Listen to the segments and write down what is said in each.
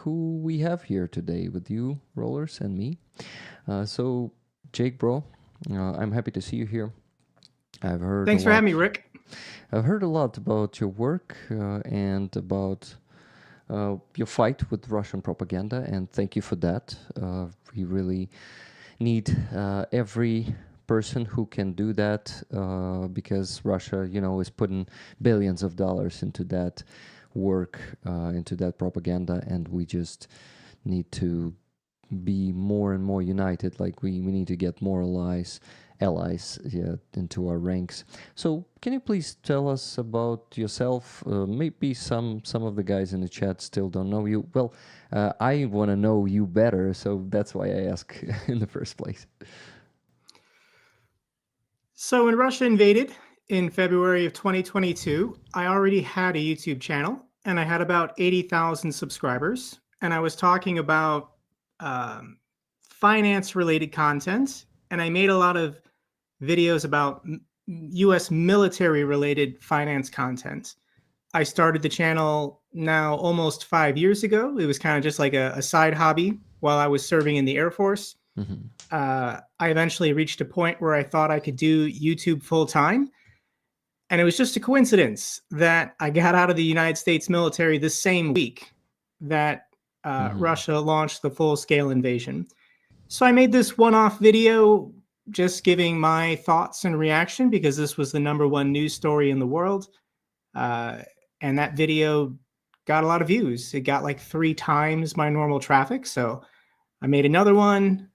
who we have here today with you, Rollers, and me. So, Jake Broe, I'm happy to see you here. Thanks for having me, Rick. I've heard a lot about your work and about your fight with Russian propaganda, and thank you for that. We really need every person who can do that because Russia, is putting billions of dollars into that work, into that propaganda, and we just need to be more and more united. Like we need to get more allies into our ranks. So can you please tell us about yourself? Maybe some of the guys in the chat still don't know you. Well, I want to know you better, so that's why I ask in the first place. So when Russia invaded in February of 2022, I already had a YouTube channel and I had about 80,000 subscribers. And I was talking about finance related content. And I made a lot of videos about US military related finance content. I started the channel now almost 5 years ago. It was kind of just like a side hobby while I was serving in the Air Force. Mm-hmm. I eventually reached a point where I thought I could do YouTube full time. And it was just a coincidence that I got out of the United States military the same week that Russia launched the full scale invasion. So I made this one-off video just giving my thoughts and reaction because this was the #1 news story in the world. And that video got a lot of views. It got like 3 times my normal traffic. So I made another one.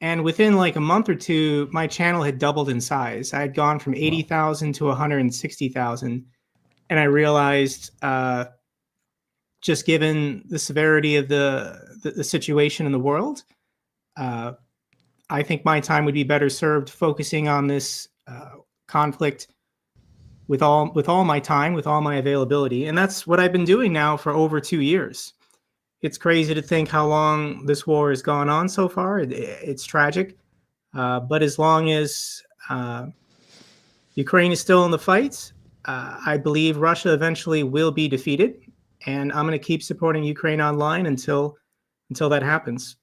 And within like a month or two, my channel had doubled in size. I had gone from 80,000 to 160,000. And I realized, just given the severity of the situation in the world, I think my time would be better served focusing on this conflict with all my time, with all my availability. And that's what I've been doing now for over 2 years. It's crazy to think how long this war has gone on so far. It's tragic. But as long as Ukraine is still in the fight, I believe Russia eventually will be defeated. And I'm going to keep supporting Ukraine online until that happens.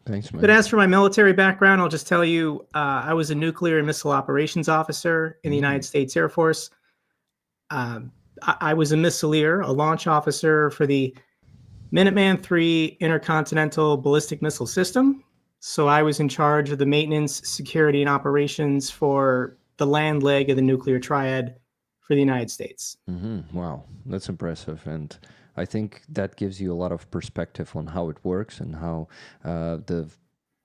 Thanks, man. But as for my military background, I'll just tell you, I was a nuclear and missile operations officer in the United States Air Force. I was a missileer, a launch officer for the Minuteman III Intercontinental Ballistic Missile System. So I was in charge of the maintenance, security, and operations for the land leg of the nuclear triad for the United States. Wow, that's impressive. And I think that gives you a lot of perspective on how it works and how the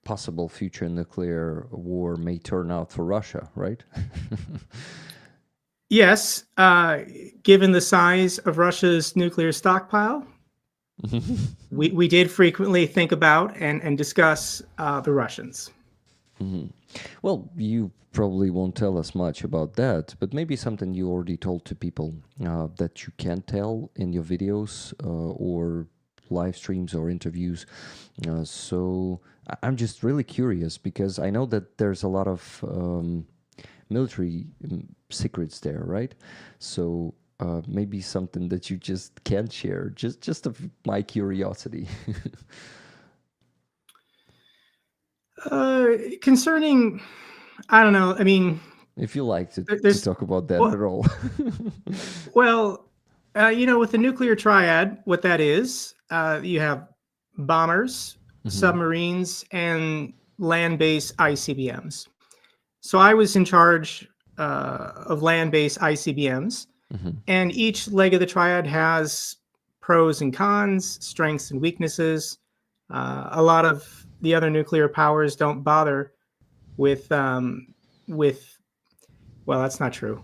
possible future nuclear war may turn out for Russia, right? Yes, given the size of Russia's nuclear stockpile, we did frequently think about and discuss the Russians. Well, you probably won't tell us much about that, but maybe something you already told to people that you can tell in your videos or live streams or interviews. So I'm just really curious because I know that there's a lot of military secrets there, right? So maybe something that you just can't share, just of my curiosity. Concerning, I don't know. I mean, if you like to talk about that at all. Well, with the nuclear triad, what that is, you have bombers, submarines, and land-based ICBMs. So I was in charge of land-based ICBMs, and each leg of the triad has pros and cons, strengths and weaknesses. A lot of the other nuclear powers don't bother with well, that's not true.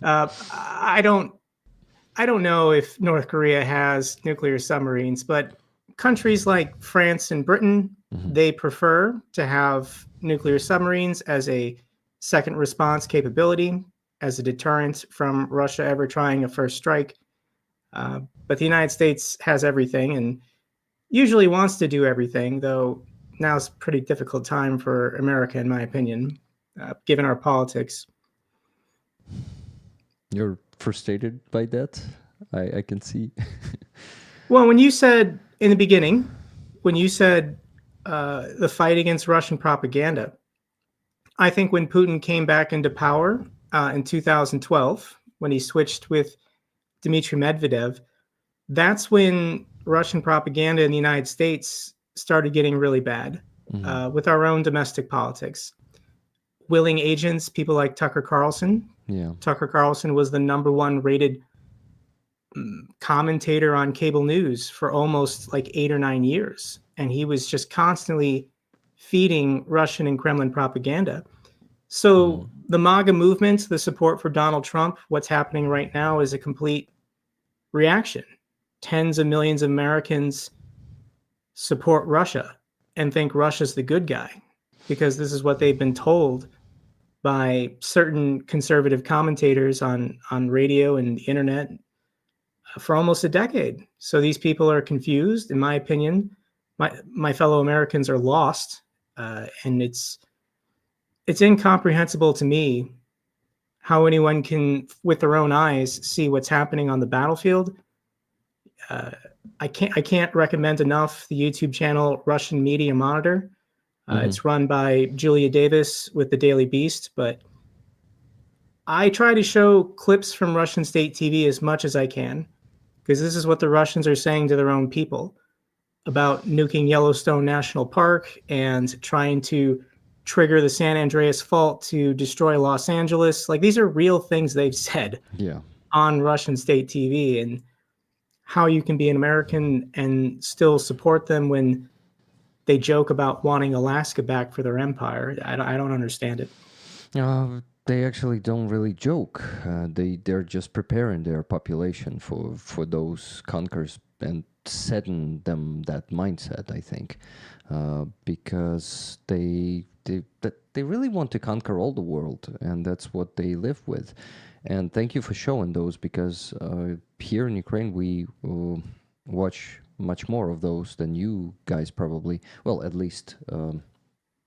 I don't know if North Korea has nuclear submarines, but countries like France and Britain, they prefer to have nuclear submarines as a second response capability, as a deterrent from Russia ever trying a first strike. But the United States has everything and usually wants to do everything, though now's a pretty difficult time for America, in my opinion, given our politics. You're frustrated by that? I can see. Well, when you said in the beginning, when you said the fight against Russian propaganda, I think when Putin came back into power in 2012, when he switched with Dmitry Medvedev, that's when Russian propaganda in the United States started getting really bad Hmm. with our own domestic politics. Willing agents, people like Tucker Carlson. Yeah. Tucker Carlson was the number one rated commentator on cable news for almost like 8 or 9 years. And he was just constantly feeding Russian and Kremlin propaganda. So Hmm. the MAGA movement, the support for Donald Trump, what's happening right now is a complete reaction. Tens of millions of Americans support Russia and think Russia's the good guy because this is what they've been told by certain conservative commentators on radio and the internet for almost a decade. So these people are confused, in my opinion. My fellow Americans are lost, and it's incomprehensible to me how anyone can, with their own eyes, see what's happening on the battlefield. Uh, I can't recommend enough the YouTube channel Russian Media Monitor. Hmm. It's run by Julia Davis with the Daily Beast, but I try to show clips from Russian state TV as much as I can because this is what the Russians are saying to their own people about nuking Yellowstone National Park and trying to trigger the San Andreas Fault to destroy Los Angeles. Like these are real things they've said Yeah. on Russian state TV, and how you can be an American and still support them when they joke about wanting Alaska back for their empire. I don't understand it. They actually don't really joke. They're just preparing their population for those conquers and setting them that mindset. I think because they really want to conquer all the world, and that's what they live with. And thank you for showing those because here in Ukraine we watch much more of those than you guys probably. Well, at least.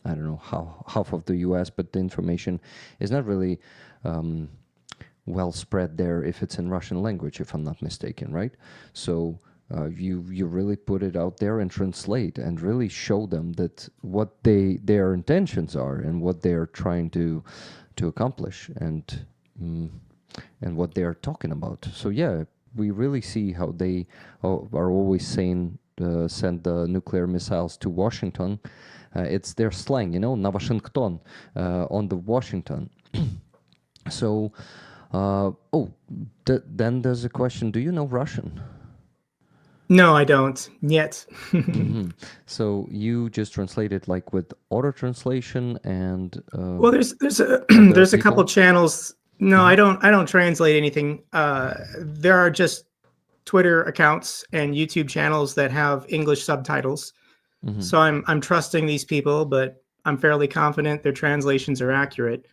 I don't know how half of the U.S., but the information is not really well spread there if it's in Russian language, if I'm not mistaken, right? So you really put it out there and translate and really show them that what their intentions are and what they're trying to accomplish mm, and what they're talking about. So yeah, we really see how they are always saying send the nuclear missiles to Washington. It's their slang, na Washington, on the Washington. So, then there's a question: do you know Russian? No, I don't yet. Hmm. So you just translated like with auto translation, and Well, there's a there are there's a couple people. channels. No, Hmm. I don't translate anything. There are just Twitter accounts and YouTube channels that have English subtitles. Hmm. So I'm trusting these people, but I'm fairly confident their translations are accurate.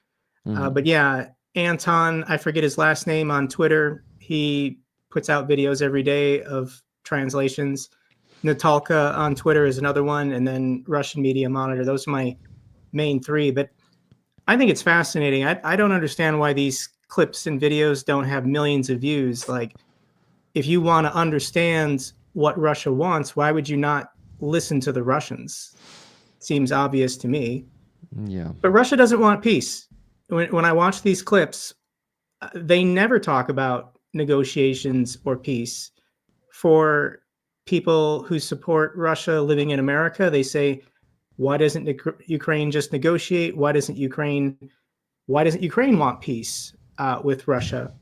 Hmm. But yeah, Anton, I forget his last name on Twitter. He puts out videos every day of translations. Natalka on Twitter is another one, and then Russian Media Monitor. Those are my main three. But I think it's fascinating. I don't understand why these clips and videos don't have millions of views. Like, if you want to understand what Russia wants, why would you not listen to the Russians? Seems obvious to me. Yeah. But Russia doesn't want peace. When I watch these clips, they never talk about negotiations or peace. For people who support Russia living in America, they say, why doesn't Ukraine just negotiate? Why doesn't Ukraine want peace with Russia?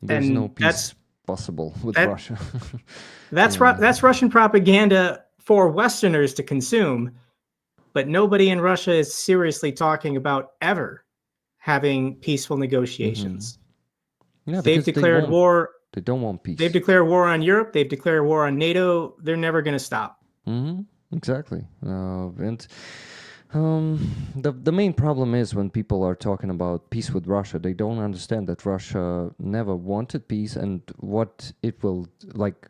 There's no And peace possible with that Russia. Yeah. that's Russian propaganda for Westerners to consume, but nobody in Russia is seriously talking about ever having peaceful Hmm. negotiations. Yeah, They've because declared war. they don't want They've peace. declared war on Europe. They've declared war on NATO. They're never going to stop. Hmm. Exactly. And the main problem is when people are talking about peace with Russia, they don't understand that Russia never wanted peace and what it will like.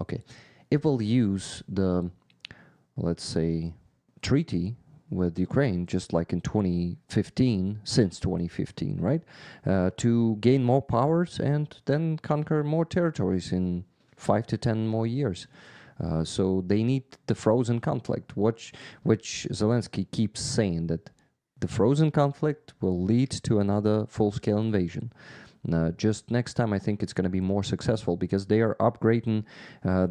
Okay, it will use the, let's say, treaty with Ukraine, just like in 2015, since 2015, right? To gain more powers and then conquer more territories in 5 to 10 more years. So they need the frozen conflict, which Zelensky keeps saying that the frozen conflict will lead to another full-scale invasion. Just next time, I think it's going to be more successful because they are upgrading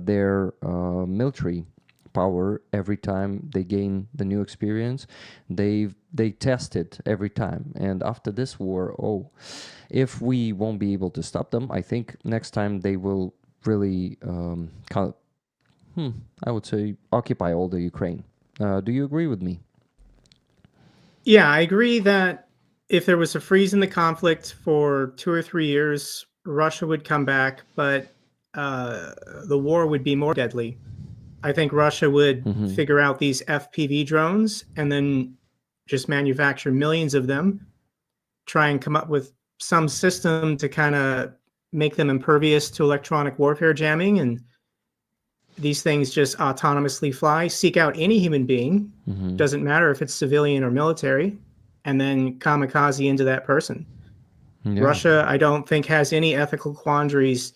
their military power every time they gain the new experience. They test it every time, and after this war, if we won't be able to stop them, I think next time they will really, I would say, occupy all the Ukraine. Do you agree with me? Yeah, I agree that if there was a freeze in the conflict for 2 or 3 years, Russia would come back, but the war would be more deadly. I think Russia would figure out these FPV drones and then just manufacture millions of them, try and come up with some system to kind of make them impervious to electronic warfare jamming, and these things just autonomously fly, seek out any human being, doesn't matter if it's civilian or military, and then kamikaze into that person. Yeah. Russia, I don't think, has any ethical quandaries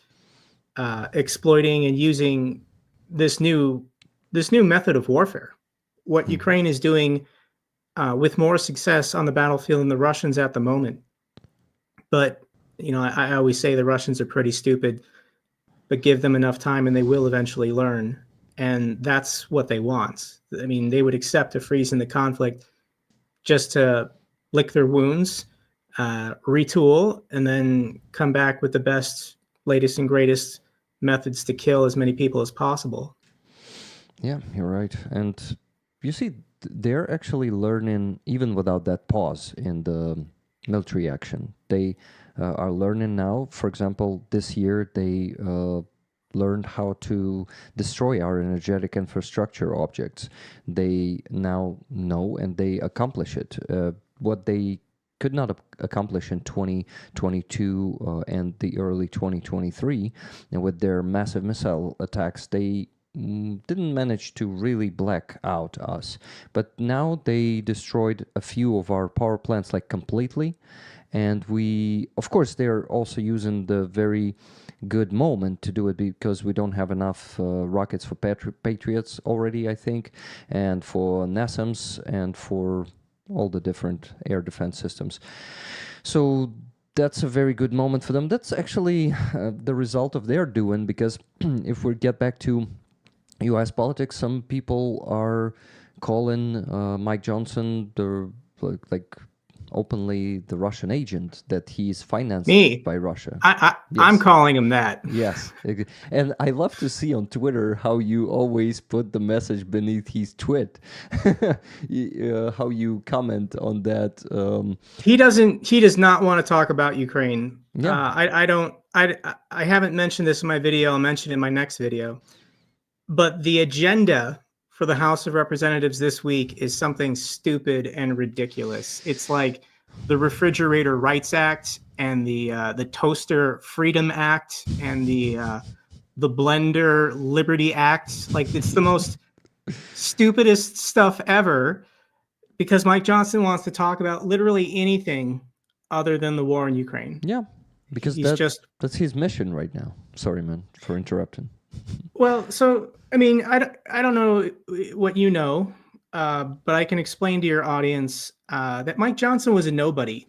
exploiting and using this new method of warfare. What Ukraine is doing with more success on the battlefield than the Russians at the moment. But I always say the Russians are pretty stupid, but give them enough time and they will eventually learn. And that's what they want. I mean, they would accept a freeze in the conflict just to lick their wounds, retool, and then come back with the best, latest and greatest methods to kill as many people as possible. Yeah, you're right. And you see, they're actually learning even without that pause in the military action. They are learning now. For example, this year they learned how to destroy our energetic infrastructure objects. They now know and they accomplish it. What they could not accomplish in 2022 and the early 2023, and with their massive missile attacks, they didn't manage to really black out us. But now they destroyed a few of our power plants like completely. And of course, they're also using the very good moment to do it because we don't have enough rockets for Patriots already, I think, and for NASAMS and for all the different air defense systems. So that's a very good moment for them. That's actually the result of their doing, because if we get back to U.S. politics, some people are calling Mike Johnson like openly the Russian agent, that he's financed by Russia. Yes. I'm calling him that. Yes. And I love to see on Twitter how you always put the message beneath his tweet, how you comment on that. He does not want to talk about Ukraine. Yeah. I haven't mentioned this in my video. I'll mention it in my next video. But the agenda for the House of Representatives this week is something stupid and ridiculous. It's like the Refrigerator Rights Act and the Toaster Freedom Act and the Blender Liberty Act. Like, it's the most stupidest stuff ever, because Mike Johnson wants to talk about literally anything other than the war in Ukraine. Yeah, because that's his mission right now. Sorry, man, for interrupting. Well, so, I mean, I don't know what you know, but I can explain to your audience that Mike Johnson was a nobody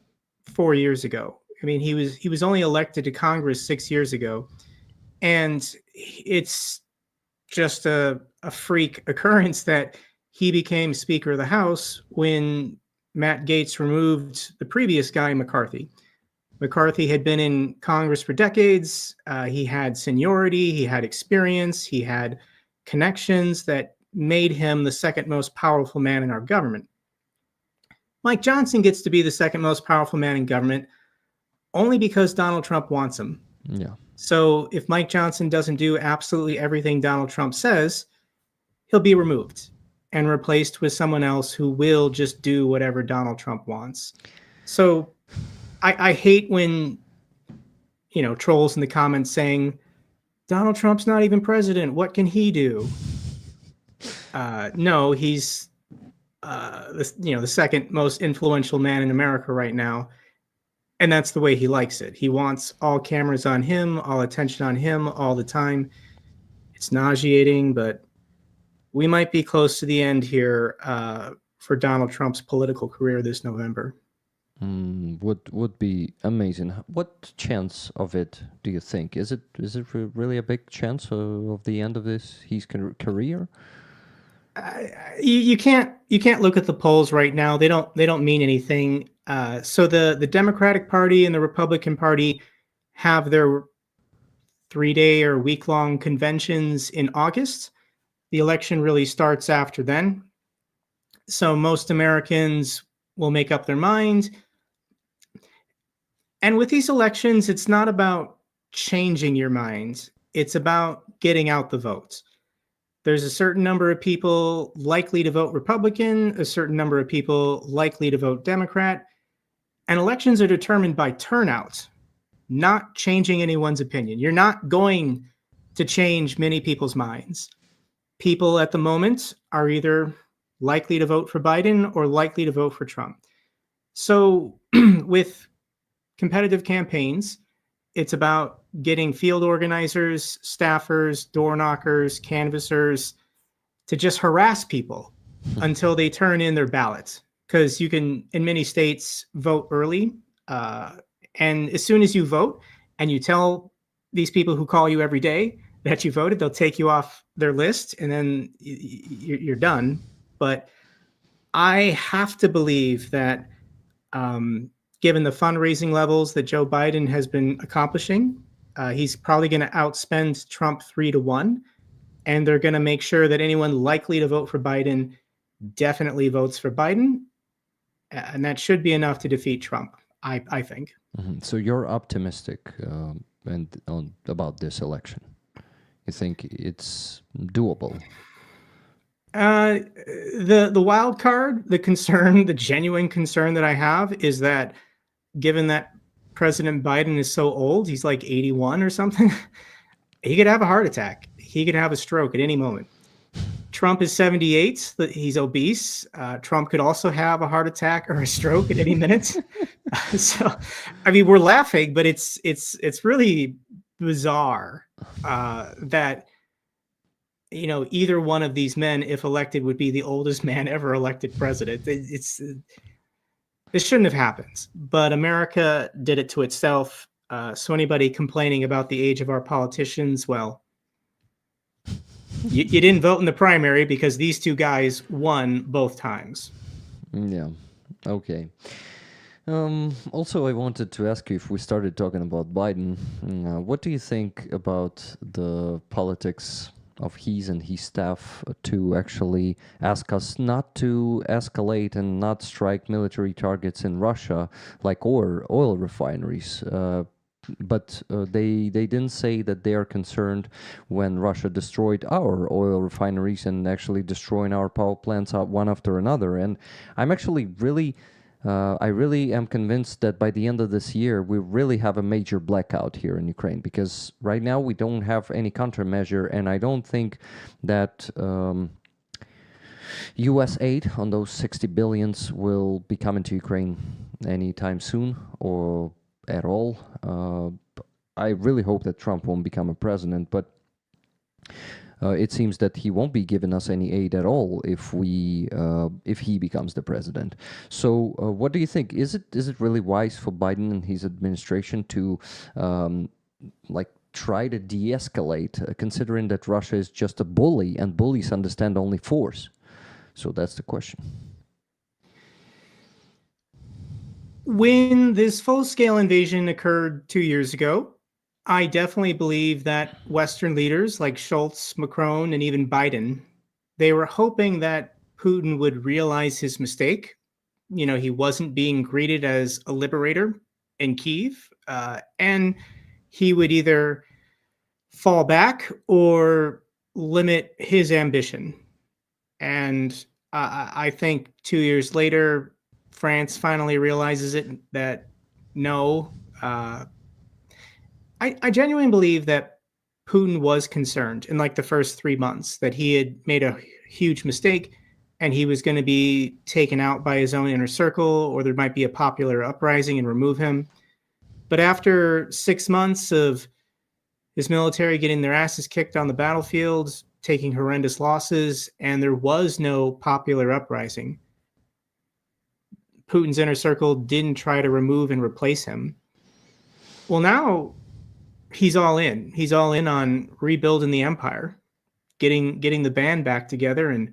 4 years ago. I mean, he was only elected to Congress 6 years ago, and it's just a freak occurrence that he became Speaker of the House when Matt Gaetz removed the previous guy, McCarthy. McCarthy had been in Congress for decades. He had seniority, he had experience, he had connections that made him the second most powerful man in our government. Mike Johnson gets to be the second most powerful man in government only because Donald Trump wants him. Yeah. So if Mike Johnson doesn't do absolutely everything Donald Trump says, he'll be removed and replaced with someone else who will just do whatever Donald Trump wants. So I hate when, trolls in the comments saying, Donald Trump's not even president, what can he do? No, he's the second most influential man in America right now, and that's the way he likes it. He wants all cameras on him, all attention on him, all the time. It's nauseating, but we might be close to the end here for Donald Trump's political career this November. Would be amazing. What chance of it do you think? Is it really a big chance of the end of his career? You can't look at the polls right now. They don't mean anything. So the Democratic Party and the Republican Party have their 3-day or week-long conventions in August. The election really starts after then. So most Americans will make up their mind. And with these elections, it's not about changing your mind. It's about getting out the votes. There's a certain number of people likely to vote Republican, a certain number of people likely to vote Democrat. And elections are determined by turnout, not changing anyone's opinion. You're not going to change many people's minds. People at the moment are either likely to vote for Biden or likely to vote for Trump. So with competitive campaigns, it's about getting field organizers, staffers, door knockers, canvassers to just harass people until they turn in their ballots. Because you can, in many states, vote early. And as soon as you vote and you tell these people who call you every day that you voted, they'll take you off their list and then you're done. But I have to believe that given the fundraising levels that Joe Biden has been accomplishing, he's probably going to outspend Trump 3-1. And they're going to make sure that anyone likely to vote for Biden definitely votes for Biden. And that should be enough to defeat Trump, I think. Mm-hmm. So you're optimistic about this election. You think it's doable? The wild card, the concern, the genuine concern that I have is that given that President Biden is so old, he's like 81 or something, he could have a heart attack. He could have a stroke at any moment. Trump is 78. He's obese. Trump could also have a heart attack or a stroke at any minute. So, I mean, we're laughing, but it's really bizarre that either one of these men, if elected, would be the oldest man ever elected president. This shouldn't have happened, but America did it to itself. So anybody complaining about the age of our politicians, well, you didn't vote in the primary because these two guys won both times. Yeah. Okay. Also, I wanted to ask you, if we started talking about Biden, what do you think about the politics of his and his staff to actually ask us not to escalate and not strike military targets in Russia, like oil refineries? But they didn't say that they are concerned when Russia destroyed our oil refineries and actually destroying our power plants one after another. And I'm actually I really am convinced that by the end of this year, we really have a major blackout here in Ukraine, because right now we don't have any countermeasure, and I don't think that U.S. aid on those 60 billions will be coming to Ukraine anytime soon or at all. I really hope that Trump won't become a president, but it seems that he won't be giving us any aid at all if he becomes the president. So, what do you think? Is it really wise for Biden and his administration to try to de-escalate, considering that Russia is just a bully and bullies understand only force? So that's the question. When this full-scale invasion occurred 2 years ago, I definitely believe that Western leaders like Schultz, Macron, and even Biden, they were hoping that Putin would realize his mistake. He wasn't being greeted as a liberator in Kyiv, and he would either fall back or limit his ambition. And I think 2 years later, France finally realizes that no, I genuinely believe that Putin was concerned in the first 3 months that he had made a huge mistake. and he was going to be taken out by his own inner circle, or there might be a popular uprising and remove him. But after 6 months of his military getting their asses kicked on the battlefield, taking horrendous losses, and there was no popular uprising, Putin's inner circle didn't try to remove and replace him. Well, now he's all in. He's all in on rebuilding the empire, getting the band back together and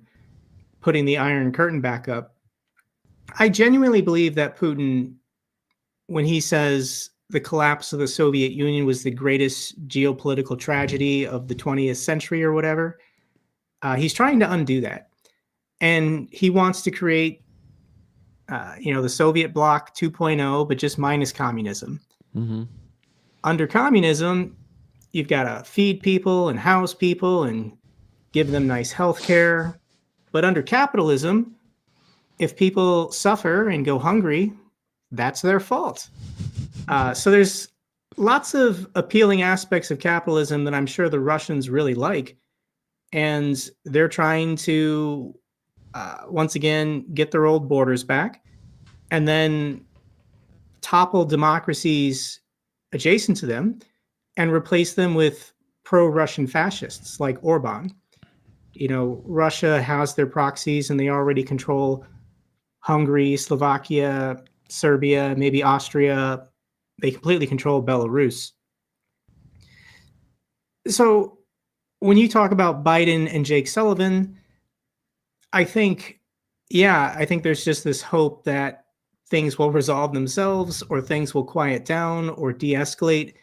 putting the Iron Curtain back up. I genuinely believe that Putin, when he says the collapse of the Soviet Union was the greatest geopolitical tragedy of the 20th century or whatever, he's trying to undo that. And he wants to create, the Soviet bloc 2.0, but just minus communism. Mm-hmm. Under communism, you've got to feed people and house people and give them nice health care. But under capitalism, if people suffer and go hungry, that's their fault. So there's lots of appealing aspects of capitalism that I'm sure the Russians really like. And they're trying to, once again, get their old borders back and then topple democracies adjacent to them and replace them with pro-Russian fascists like Orban. Russia has their proxies and they already control Hungary, Slovakia, Serbia, maybe Austria. They completely control Belarus. So when you talk about Biden and Jake Sullivan, I think there's just this hope that things will resolve themselves or things will quiet down or de-escalate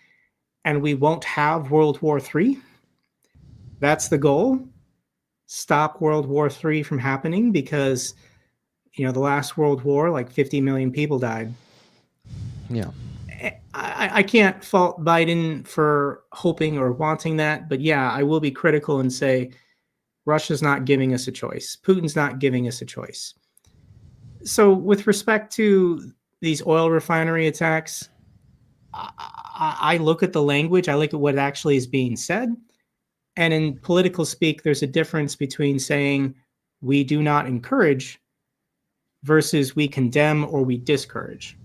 and we won't have World War III. That's the goal. Stop World War III from happening because, the last World War, like 50 million people died. Yeah. I can't fault Biden for hoping or wanting that, but yeah, I will be critical and say Russia's not giving us a choice. Putin's not giving us a choice. So with respect to these oil refinery attacks, I look at the language, I look at what actually is being said. And in political speak, there's a difference between saying we do not encourage versus we condemn or we discourage.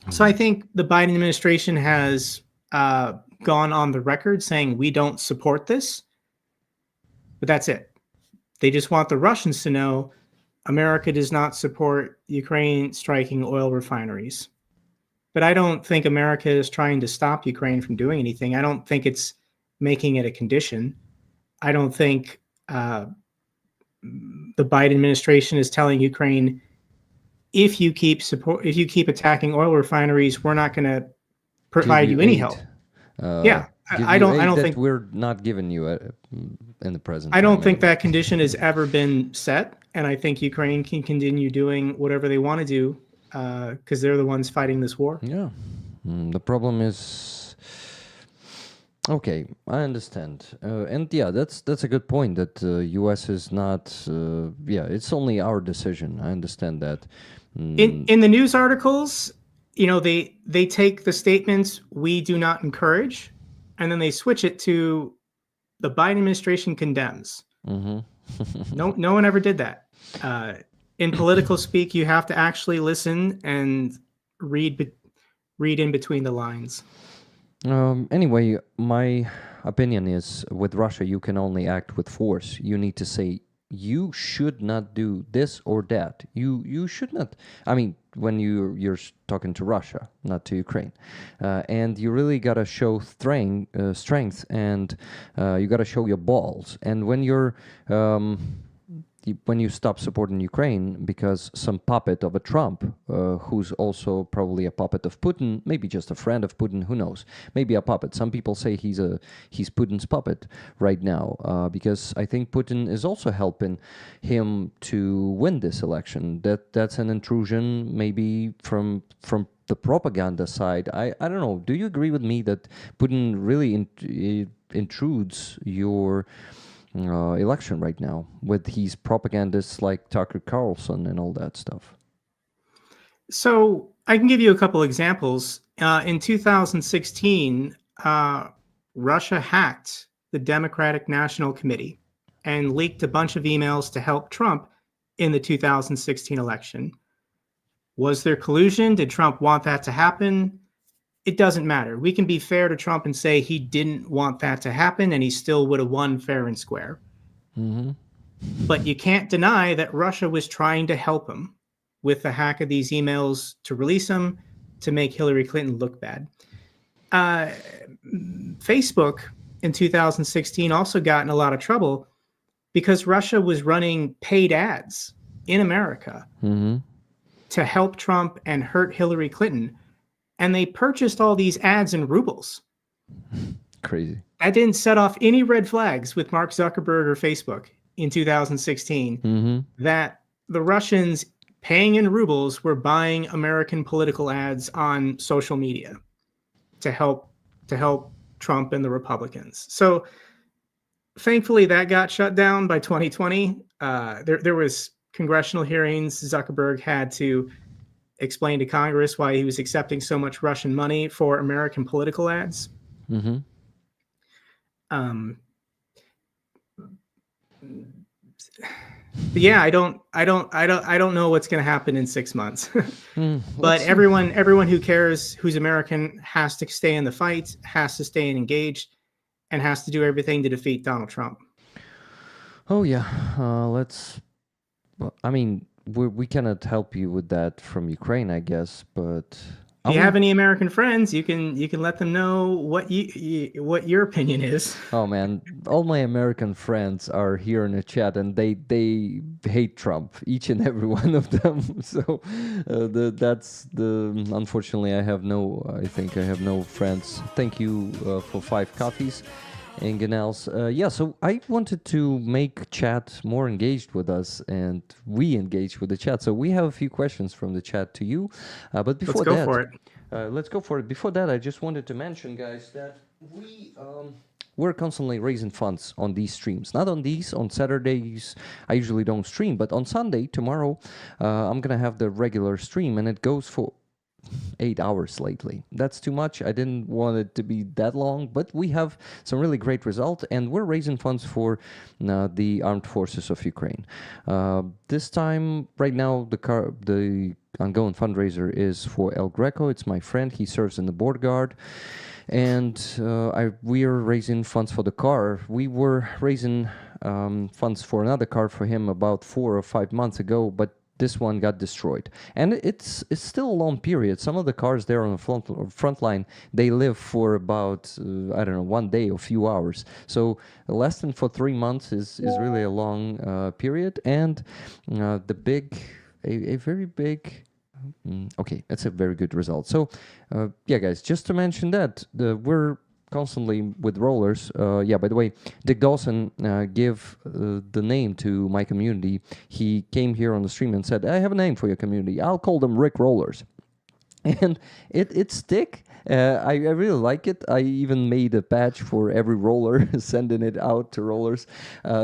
So I think the Biden administration has gone on the record saying we don't support this, but that's it. They just want the Russians to know America does not support Ukraine striking oil refineries. But I don't think America is trying to stop Ukraine from doing anything. I don't think it's making it a condition. I don't think the Biden administration is telling Ukraine, if you keep attacking oil refineries, we're not going to provide you any help. I don't think we're not giving you in the present. I don't think that condition has ever been set, and I think Ukraine can continue doing whatever they want to do because they're the ones fighting this war. Yeah, the problem is okay. I understand, and yeah, that's a good point. That U.S. is not. It's only our decision. I understand that. In the news articles, they take the statements "we do not encourage," and then they switch it to the Biden administration condemns. Mm-hmm. No one ever did that. In political speak, you have to actually listen and read in between the lines. Anyway, my opinion is with Russia, you can only act with force. You need to say, you should not do this or that. You should not. I mean, when you're talking to Russia, not to Ukraine, and you really gotta show strength, and you gotta show your balls. And when when you stop supporting Ukraine because some puppet of a Trump, who's also probably a puppet of Putin, maybe just a friend of Putin, who knows? Maybe a puppet. Some people say he's Putin's puppet right now, because I think Putin is also helping him to win this election. That's an intrusion, maybe from the propaganda side. I don't know. Do you agree with me that Putin really intrudes your election right now with his propagandists like Tucker Carlson and all that stuff? So I can give you a couple examples. In 2016, Russia hacked the Democratic National Committee and leaked a bunch of emails to help Trump in the 2016 election. Was there collusion? Did Trump want that to happen? It doesn't matter. We can be fair to Trump and say he didn't want that to happen and he still would have won fair and square. Mm-hmm. But you can't deny that Russia was trying to help him with the hack of these emails to release them, to make Hillary Clinton look bad. Facebook in 2016 also got in a lot of trouble because Russia was running paid ads in America to help Trump and hurt Hillary Clinton. And they purchased all these ads in rubles. Crazy. That didn't set off any red flags with Mark Zuckerberg or Facebook in 2016 that the Russians paying in rubles were buying American political ads on social media to help Trump and the Republicans. So thankfully that got shut down by 2020. There was congressional hearings. Zuckerberg had to explain to Congress why he was accepting so much Russian money for American political ads. But yeah, I don't know what's going to happen in 6 months. But everyone who cares, who's American, has to stay in the fight, has to stay engaged, and has to do everything to defeat Donald Trump. Oh yeah, I mean, we cannot help you with that from Ukraine, I guess. But if you have any American friends, you can let them know what your opinion is. Oh man, all my American friends are here in the chat, and they hate Trump, each and every one of them. So unfortunately, I think I have no friends. Thank you for 5 coffees. And Ganels, so I wanted to make chat more engaged with us, and we engage with the chat. So we have a few questions from the chat to you, but before let's go for it. Before that, I just wanted to mention, guys, that we're constantly raising funds on these streams. Not on these, on Saturdays, I usually don't stream, but on Sunday, tomorrow, I'm gonna have the regular stream, and it goes for 8 hours lately. That's too much. I didn't want it to be that long, but we have some really great results, and we're raising funds for the armed forces of Ukraine. This time, right now, the ongoing fundraiser is for El Greco. It's my friend. He serves in the board guard. And we are raising funds for the car. We were raising funds for another car for him about 4 or 5 months ago, but this one got destroyed, and it's still a long period. Some of the cars there on the front line, they live for about 1 day or few hours. So less than for 3 months is really a long period. And a very big. Okay, that's a very good result. So guys, just to mention that we're constantly with rollers. By the way, Dick Dawson gave the name to my community. He came here on the stream and said, I have a name for your community. I'll call them Rick Rollers. And it stick. I really like it. I even made a patch for every roller, sending it out to rollers.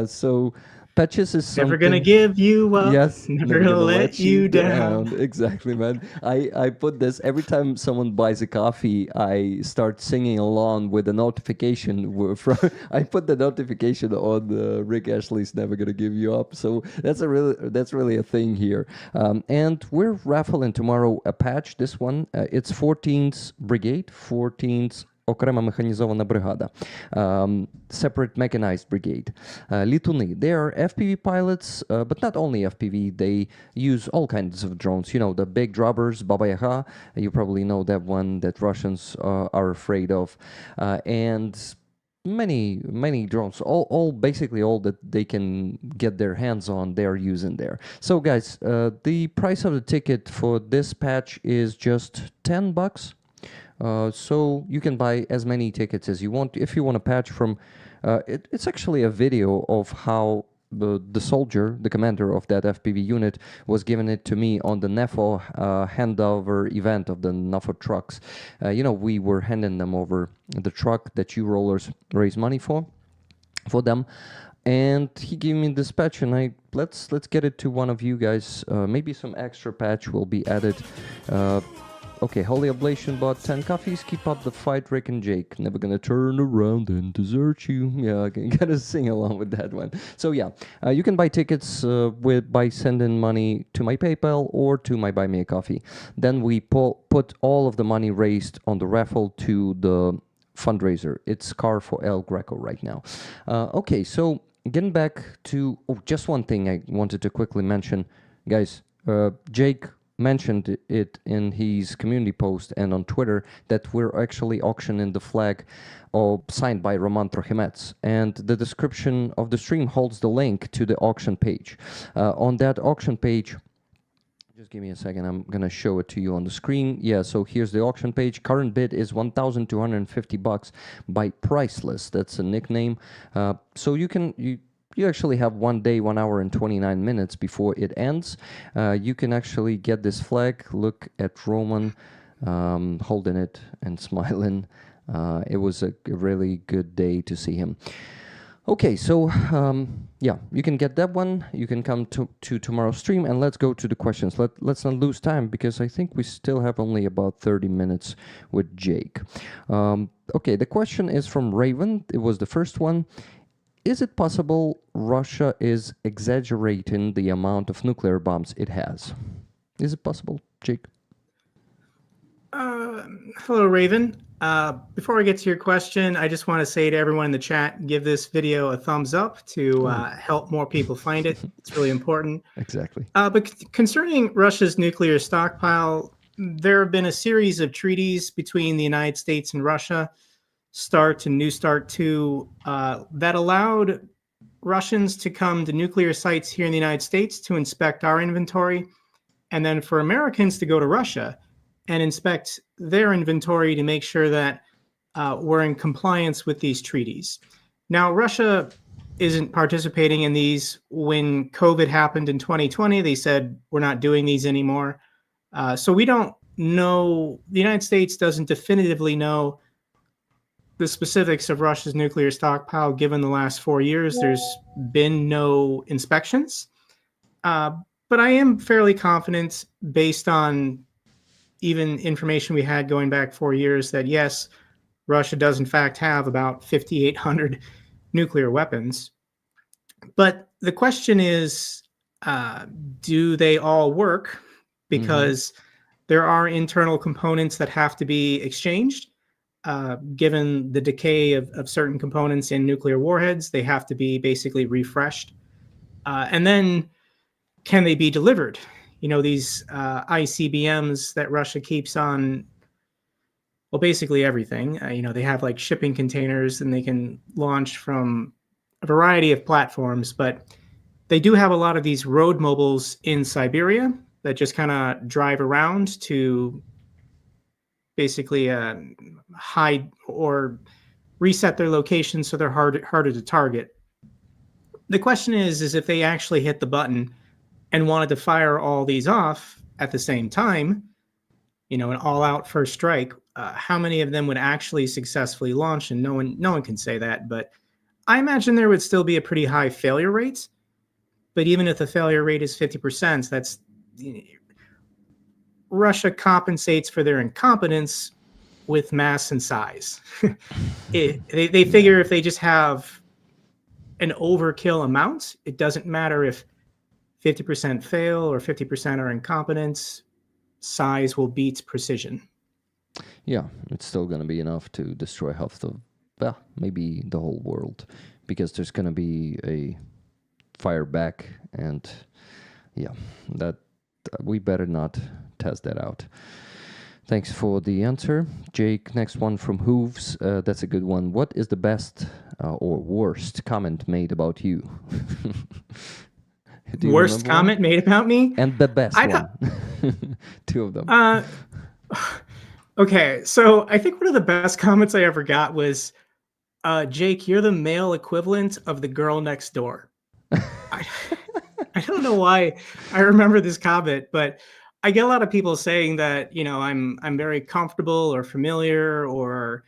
So patches is something... Never gonna give you up. Yes, never gonna let you down. Exactly, man. I put this every time someone buys a coffee. I start singing along with a notification. I put the notification on Rick Ashley's "Never Gonna Give You Up." So that's really a thing here. And we're raffling tomorrow a patch. This one, it's 14th Brigade, 14th. Окрема механізована бригада, separate mechanized brigade. Літуни, they are FPV pilots, but not only FPV, they use all kinds of drones. You know, the big droppers, Baba Yaga, you probably know that one that Russians are afraid of, and many drones, basically all that they can get their hands on, they're using there. So guys, the price of the ticket for this patch is just $10. So you can buy as many tickets as you want. If you want a patch from, it's actually a video of how the soldier, the commander of that FPV unit, was giving it to me on the NEFO handover event of the NAFO trucks. We were handing them over the truck that you rollers raise money for them. And he gave me this patch, and let's get it to one of you guys. Maybe some extra patch will be added. Okay, Holy Oblation bought 10 coffees. Keep up the fight, Rick and Jake. Never gonna turn around and desert you. Yeah, I gotta sing along with that one. So yeah, you can buy tickets by sending money to my PayPal or to my Buy Me a Coffee. Then we put all of the money raised on the raffle to the fundraiser. It's Car for El Greco right now. Okay, so getting back to just one thing I wanted to quickly mention, guys. Jake mentioned it in his community post and on Twitter that we're actually auctioning the flag signed by Roman Trochimets, and the description of the stream holds the link to the auction page. On that auction page, just give me a second, I'm gonna show it to you on the screen. Yeah, so here's the auction page. Current bid is $1,250 by Priceless. That's a nickname. So you actually have 1 day, 1 hour, and 29 minutes before it ends. You can actually get this flag. Look at Roman holding it and smiling. It was a really good day to see him. Okay, so yeah, you can get that one. You can come to tomorrow's stream, and let's go to the questions. Let's not lose time, because I think we still have only about 30 minutes with Jake. Okay, the question is from Raven. It was the first one. Is it possible Russia is exaggerating the amount of nuclear bombs it has? Is it possible, Jake? Hello, Raven. Before I get to your question, I just want to say to everyone in the chat, give this video a thumbs up to help more people find it. It's really important. Exactly. But concerning Russia's nuclear stockpile, there have been a series of treaties between the United States and Russia, START and New START II, that allowed Russians to come to nuclear sites here in the United States to inspect our inventory, and then for Americans to go to Russia and inspect their inventory to make sure that we're in compliance with these treaties. Now, Russia isn't participating in these. When COVID happened in 2020, they said, we're not doing these anymore. So we don't know, the United States doesn't definitively know the specifics of Russia's nuclear stockpile. Given the last 4 years, there's been no inspections. But I am fairly confident, based on even information we had going back 4 years, that yes, Russia does in fact have about 5,800 nuclear weapons. But the question is, do they all work? Because there are internal components that have to be exchanged. Given the decay of certain components in nuclear warheads, they have to be basically refreshed. And then, can they be delivered? You know, these ICBMs that Russia keeps on, well, basically everything. You know, they have like shipping containers, and they can launch from a variety of platforms, but they do have a lot of these road mobiles in Siberia that just kind of drive around to basically hide or reset their location so they're harder to target. The question is if they actually hit the button and wanted to fire all these off at the same time, you know, an all-out first strike, how many of them would actually successfully launch? And no one can say that, but I imagine there would still be a pretty high failure rate. But even if the failure rate is 50%, that's, Russia compensates for their incompetence with mass and size. They figure if they just have an overkill amount, it doesn't matter if 50% fail or 50% are incompetence, size will beat precision. Yeah, it's still going to be enough to destroy half the, well, maybe the whole world, because there's going to be a fire back, and yeah, that we better not test that out. Thanks for the answer, Jake. Next one from Hooves. That's a good one. What is the best or worst comment made about you? Worst comment made about me? And the best one. Two of them. Okay, so I think one of the best comments I ever got was, Jake, you're the male equivalent of the girl next door. I don't know why I remember this comment, but I get a lot of people saying that, you know, I'm very comfortable or familiar or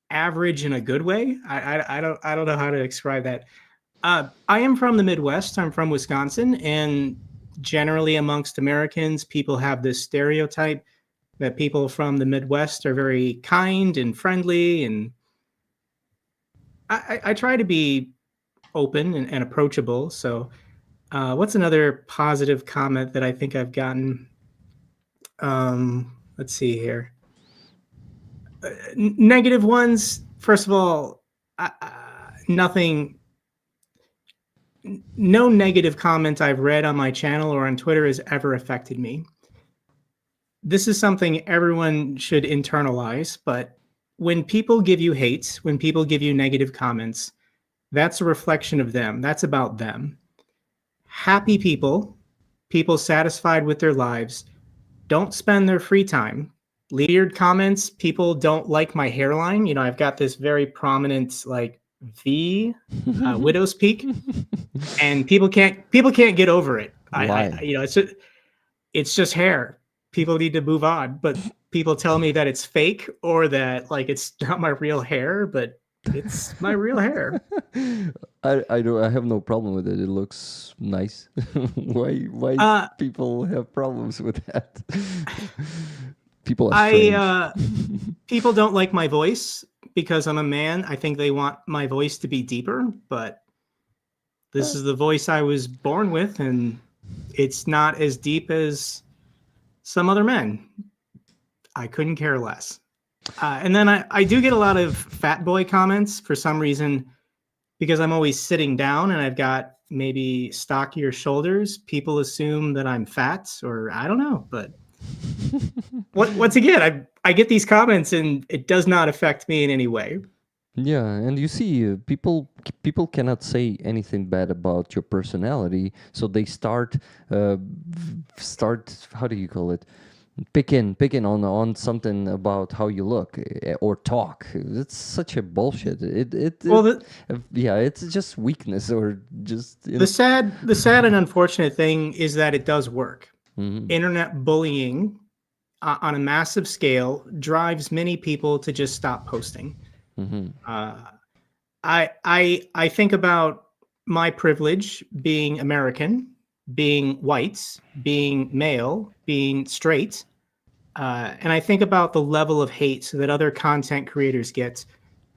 average in a good way. I don't know how to describe that. I am from the Midwest. I'm from Wisconsin, and generally amongst Americans, people have this stereotype that people from the Midwest are very kind and friendly, and I try to be open and approachable. So, what's another positive comment that I think I've gotten? Let's see here. Negative ones. First of all, nothing. No negative comment I've read on my channel or on Twitter has ever affected me. This is something everyone should internalize, but when people give you hate, when people give you negative comments, that's a reflection of them. That's about them. Happy people, people satisfied with their lives, don't spend their free time. Weird comments, people don't like my hairline. You know, I've got this very prominent like V, widow's peak, and people can't get over it. Why? You know, it's just hair. People need to move on, but people tell me that it's fake or that like it's not my real hair, but it's my real hair. I have no problem with it. It looks nice. Why people have problems with that? People are strange. People don't like my voice because I'm a man. I think they want my voice to be deeper, but this is the voice I was born with, and it's not as deep as some other men. I couldn't care less. And then I do get a lot of fat boy comments for some reason because I'm always sitting down and I've got maybe stockier shoulders. People assume that I'm fat, or I don't know. But once again, I get these comments and it does not affect me in any way. Yeah, and you see, people cannot say anything bad about your personality, so they start how do you call it? Picking on something about how you look or talk. It's such a bullshit. Yeah, it's just weakness or just the sad and unfortunate thing is that it does work. Mm-hmm. Internet bullying on a massive scale drives many people to just stop posting. Mm-hmm. I think about my privilege being American, being white, being male, being straight, and I think about the level of hate that other content creators get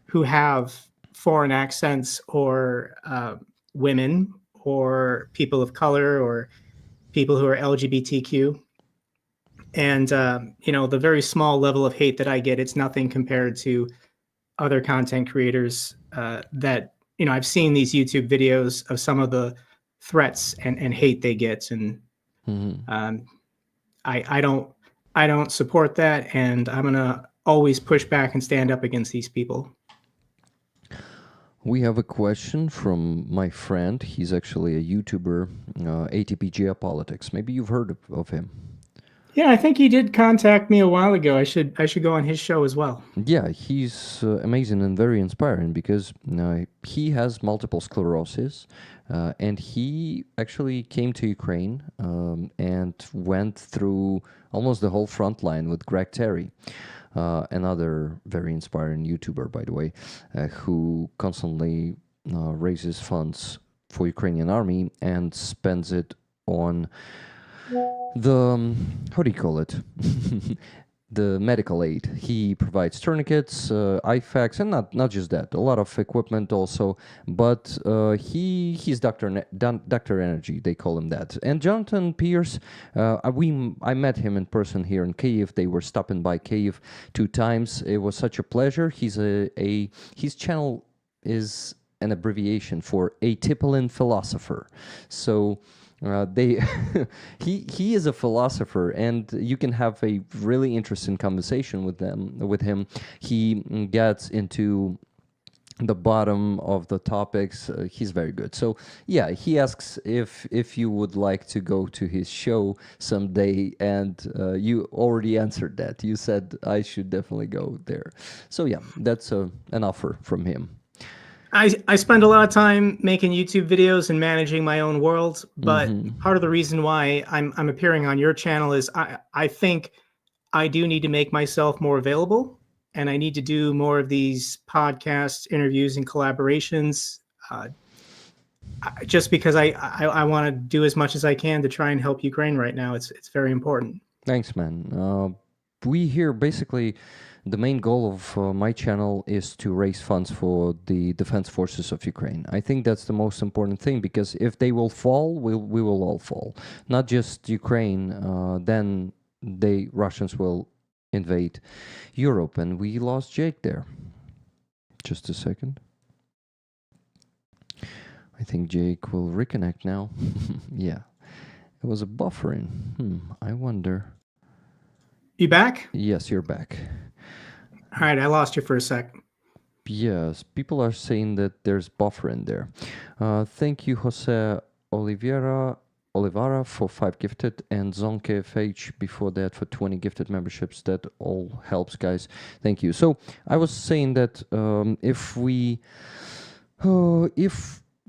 who have foreign accents or women or people of color or people who are LGBTQ. And, you know, the very small level of hate that I get, it's nothing compared to other content creators that, you know, I've seen these YouTube videos of some of the threats and hate they get. And I don't support that. And I'm going to always push back and stand up against these people. We have a question from my friend. He's actually a YouTuber, ATP Geopolitics. Maybe you've heard of him. Yeah, I think he did contact me a while ago. I should go on his show as well. Yeah, he's amazing and very inspiring because he has multiple sclerosis, and he actually came to Ukraine and went through almost the whole front line with Greg Terry, another very inspiring YouTuber, by the way, who constantly raises funds for Ukrainian army and spends it on the how do you call it? The medical aid. He provides tourniquets, IFAKs, and not just that, a lot of equipment also. But he's Dr. Energy, they call him that. And Jonathan Pierce, I met him in person here in Kyiv. They were stopping by Kyiv 2 times. It was such a pleasure. He's his channel is an abbreviation for Atypical Philosopher. So. He is a philosopher, and you can have a really interesting conversation with him. He gets into the bottom of the topics. He's very good. So yeah, he asks if you would like to go to his show someday, and you already answered that. You said I should definitely go there. So yeah, that's an offer from him. I spend a lot of time making YouTube videos and managing my own world, but part of the reason why I'm appearing on your channel is I think I do need to make myself more available, and I need to do more of these podcasts, interviews, and collaborations. just because I want to do as much as I can to try and help Ukraine right now. It's very important. Thanks, man. We here basically the main goal of my channel is to raise funds for the defense forces of Ukraine. I think that's the most important thing, because if they will fall, we will all fall. Not just Ukraine. Then the Russians will invade Europe, and we lost Jake there. Just a second. I think Jake will reconnect now. Yeah, it was a buffering. I wonder. You back? Yes, you're back. All right, I lost you for a sec. Yes, people are saying that there's buffering there. Thank you, Jose Olivara for 5 gifted, and Zonke FH before that for 20 gifted memberships. That all helps, guys. Thank you. So I was saying that if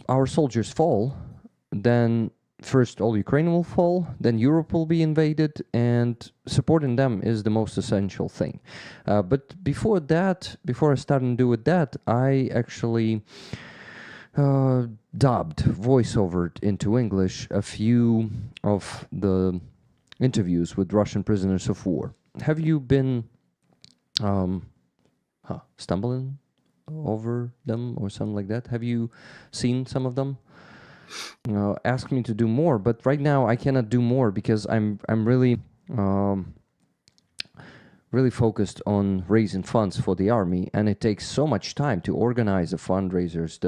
our soldiers fall, then first all Ukraine will fall, then Europe will be invaded, and supporting them is the most essential thing. But before that, before I started to do with that, I actually dubbed, voiceovered into English a few of the interviews with Russian prisoners of war. Have you been stumbling over them or something like that? Have you seen some of them? Ask me to do more, but right now I cannot do more because I'm really really focused on raising funds for the army, and it takes so much time to organize the fundraisers,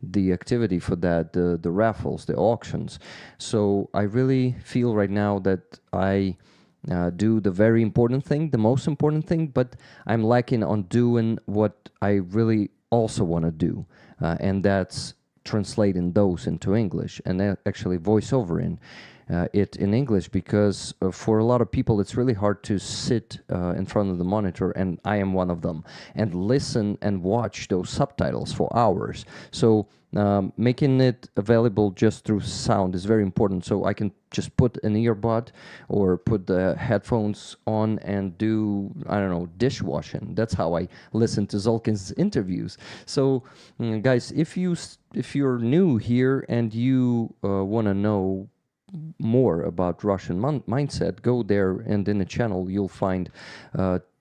the activity for that, the raffles, the auctions. So I really feel right now that I do the very important thing, the most important thing, but I'm lacking on doing what I really also want to do, and that's translating those into English and actually voice over it in English, because for a lot of people it's really hard to sit in front of the monitor, and I am one of them, and listen and watch those subtitles for hours. So making it available just through sound is very important, so I can just put an earbud or put the headphones on and do, I don't know, dishwashing. That's how I listen to Zolkin's interviews. So guys, if you're new here and you want to know more about Russian mindset, go there, and in the channel you'll find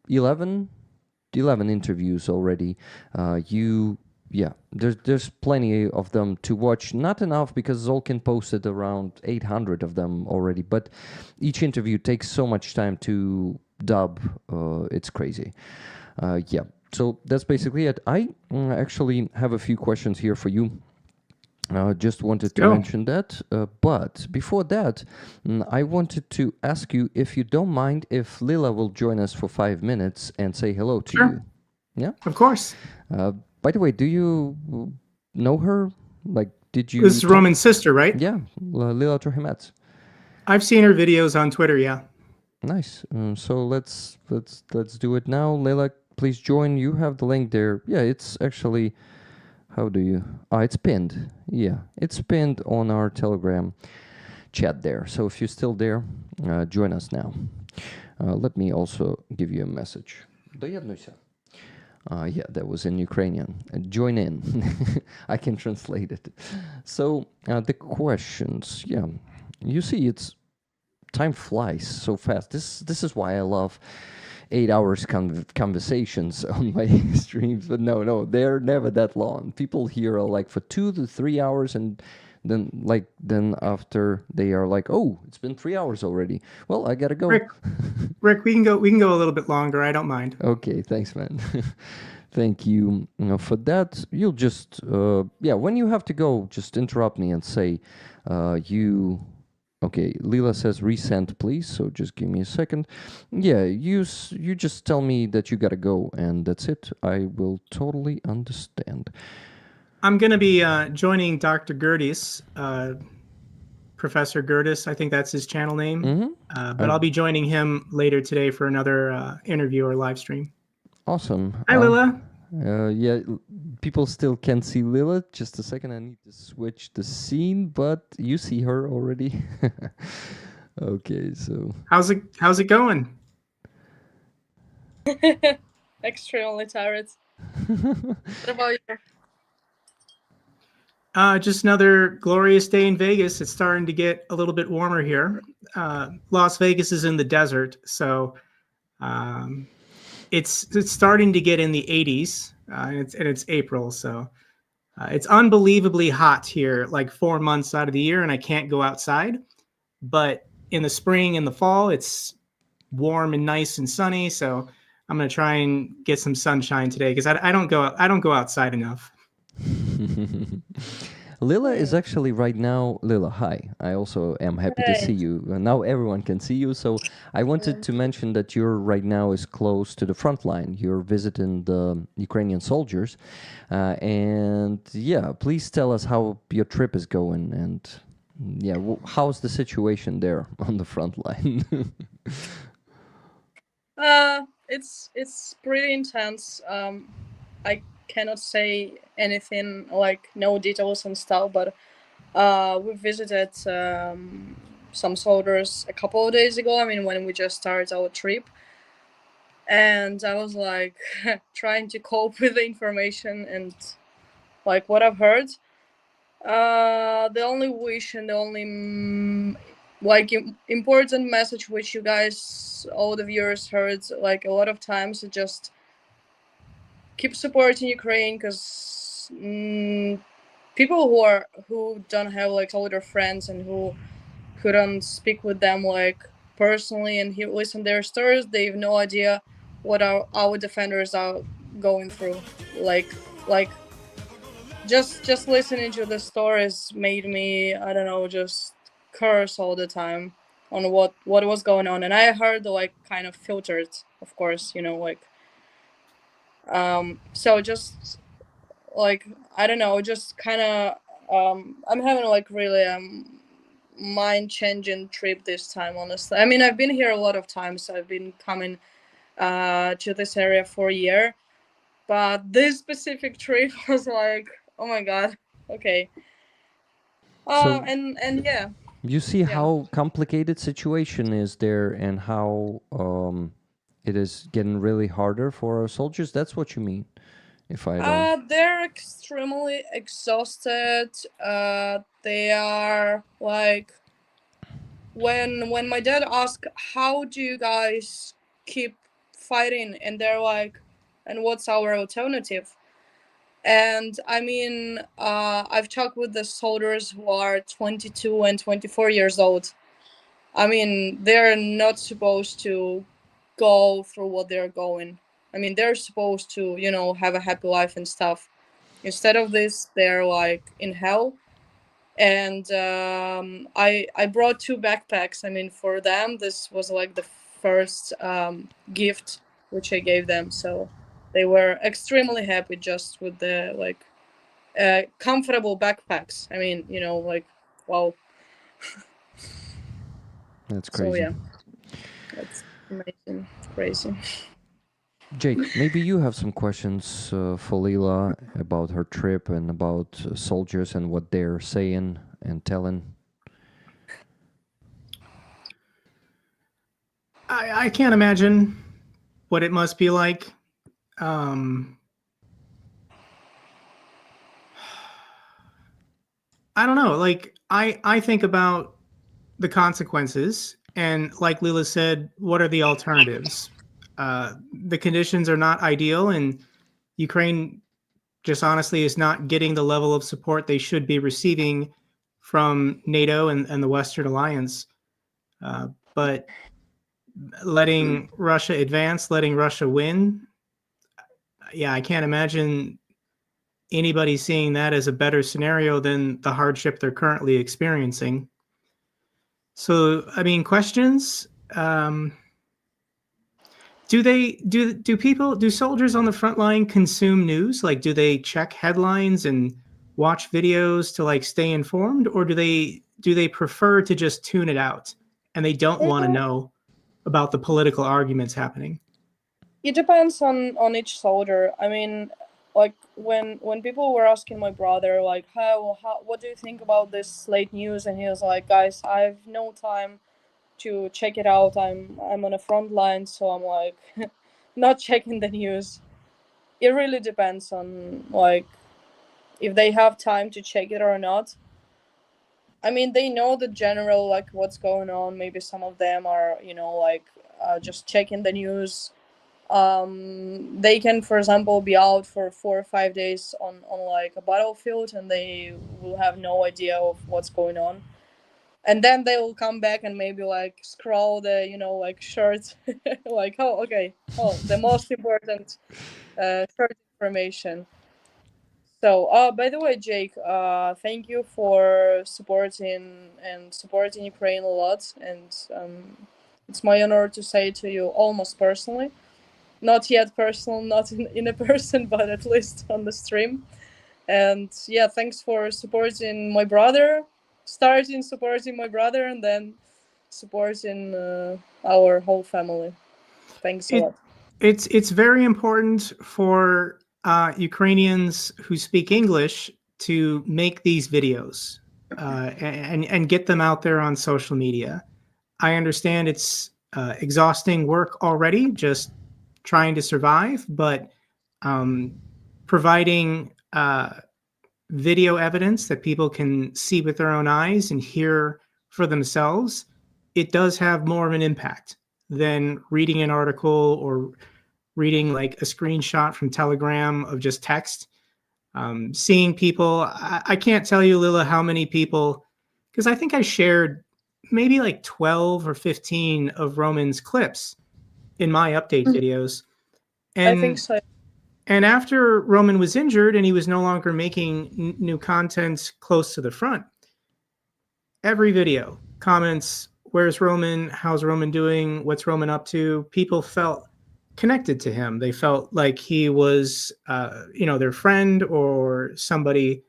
11 interviews already. There's plenty of them to watch. Not enough because Zolkin posted around 800 of them already, but each interview takes so much time to dub, it's crazy. So that's basically it. I actually have a few questions here for you. Just wanted to mention that, but before that, I wanted to ask you if you don't mind if Lila will join us for 5 minutes and say hello to you. Yeah, of course. By the way, do you know her? Like, did you? This is Roman's sister, right? Yeah, Lila Trohimets. I've seen her videos on Twitter. Yeah. Nice. So let's do it now. Lila, please join. You have the link there. Yeah, it's actually. How do you? It's pinned. Yeah, it's pinned on our Telegram chat there. So if you're still there, join us now. Let me also give you a message. Доєднуйся. Yeah, that was in Ukrainian. Join in. I can translate it. So the questions. Yeah, you see, it's time flies so fast. This is why I love 8 hours conversations on my streams, but no, they're never that long. People here are like for 2 to 3 hours, and then after they are like, oh, it's been 3 hours already. Well, I gotta go. Rick, we can go a little bit longer. I don't mind. Okay, thanks, man. Thank you, for that. You'll just when you have to go, just interrupt me and say you. Okay, Lila says resend, please. So just give me a second. Yeah, you just tell me that you gotta go, and that's it. I will totally understand. I'm gonna be joining Dr. Gertis, Professor Gertis. I think that's his channel name. But I'll be joining him later today for another interview or live stream. Awesome. Hi, Lila. Yeah, people still can't see Lila. Just a second, I need to switch the scene, but you see her already. Okay, so how's it going? Extremely tired. What about you? Just another glorious day in Vegas. It's starting to get a little bit warmer here. Las Vegas is in the desert, so it's starting to get in the 80s, and it's April, so it's unbelievably hot here, like 4 months out of the year, and I can't go outside. But in the spring and the fall, it's warm and nice and sunny. So I'm gonna try and get some sunshine today because I don't go outside enough. Lila is actually right now. Lila, hi. I also am happy to see you. Now everyone can see you. So I wanted to mention that you're right now is close to the front line. You're visiting the Ukrainian soldiers. And yeah, please tell us how your trip is going. And yeah, how's the situation there on the front line? It's pretty intense. I cannot say anything, like no details and stuff, but we visited some soldiers a couple of days ago. I mean, when we just started our trip, and I was like trying to cope with the information and like what I've heard. The only wish and the only important message which you guys, all the viewers, heard like a lot of times is just keep supporting Ukraine, because people who don't have like soldier friends and who couldn't speak with them like personally and listen their stories, they have no idea what our defenders are going through. Like just listening to the stories made me, I don't know, just curse all the time on what was going on. And I heard like kind of filtered, of course, like so just like, I don't know, just kind of I'm having like really mind changing trip this time, honestly. I mean, I've been here a lot of times. I've been coming to this area for a year, but this specific trip was like, oh my god, okay. So And yeah, you see how complicated situation is there and how it is getting really harder for our soldiers. That's what you mean, if I don't. they're extremely exhausted. They are like, when my dad asked, how do you guys keep fighting, and they're like, and what's our alternative? And I mean, I've talked with the soldiers who are 22 and 24 years old. I mean, they're not supposed to go through what they're going. I mean, they're supposed to, have a happy life and stuff. Instead of this, they're like in hell. And I brought 2 backpacks. I mean, for them, this was like the first gift which I gave them. So they were extremely happy just with the like comfortable backpacks. I mean, like, wow. That's crazy. So yeah, that's amazing, crazy. Jake, maybe you have some questions for Lila about her trip and about soldiers and what they're saying and telling. I can't imagine what it must be like. I don't know. Like I think about the consequences, and like Lila said, what are the alternatives? The conditions are not ideal, and Ukraine just honestly is not getting the level of support they should be receiving from NATO and the Western Alliance. But letting Russia advance, letting Russia win, yeah, I can't imagine anybody seeing that as a better scenario than the hardship they're currently experiencing. So, I mean, questions. Do soldiers on the front line consume news? Like, do they check headlines and watch videos to like stay informed, or do they prefer to just tune it out and they don't want to know about the political arguments happening? It depends on each soldier. I mean, like when people were asking my brother like, how what do you think about this late news, and he was like, guys, I've no time to check it out. I'm on a front line, so I'm like not checking the news. It really depends on like if they have time to check it or not. I mean, they know the general, like, what's going on. Maybe some of them are, like, just checking the news. They can, for example, be out for 4 or 5 days on like a battlefield, and they will have no idea of what's going on. And then they will come back and maybe like scroll the, like short, like, oh, okay, oh, the most important short information. So, by the way, Jake, thank you for supporting Ukraine a lot, and it's my honor to say to you almost personally, not yet personal, not in a person, but at least on the stream. And yeah, thanks for supporting my brother, starting supporting my brother, and then supporting our whole family. Thanks a lot. It's very important for Ukrainians who speak English to make these videos and get them out there on social media. I understand it's exhausting work already, just trying to survive, but providing video evidence that people can see with their own eyes and hear for themselves, it does have more of an impact than reading an article or reading like a screenshot from Telegram of just text. Seeing people, I can't tell you, Lila, how many people, because I think I shared maybe like 12 or 15 of Roman's clips in my update videos. I think so. And after Roman was injured and he was no longer making new content close to the front, every video, comments, where's Roman? How's Roman doing? What's Roman up to? People felt connected to him. They felt like he was, their friend or somebody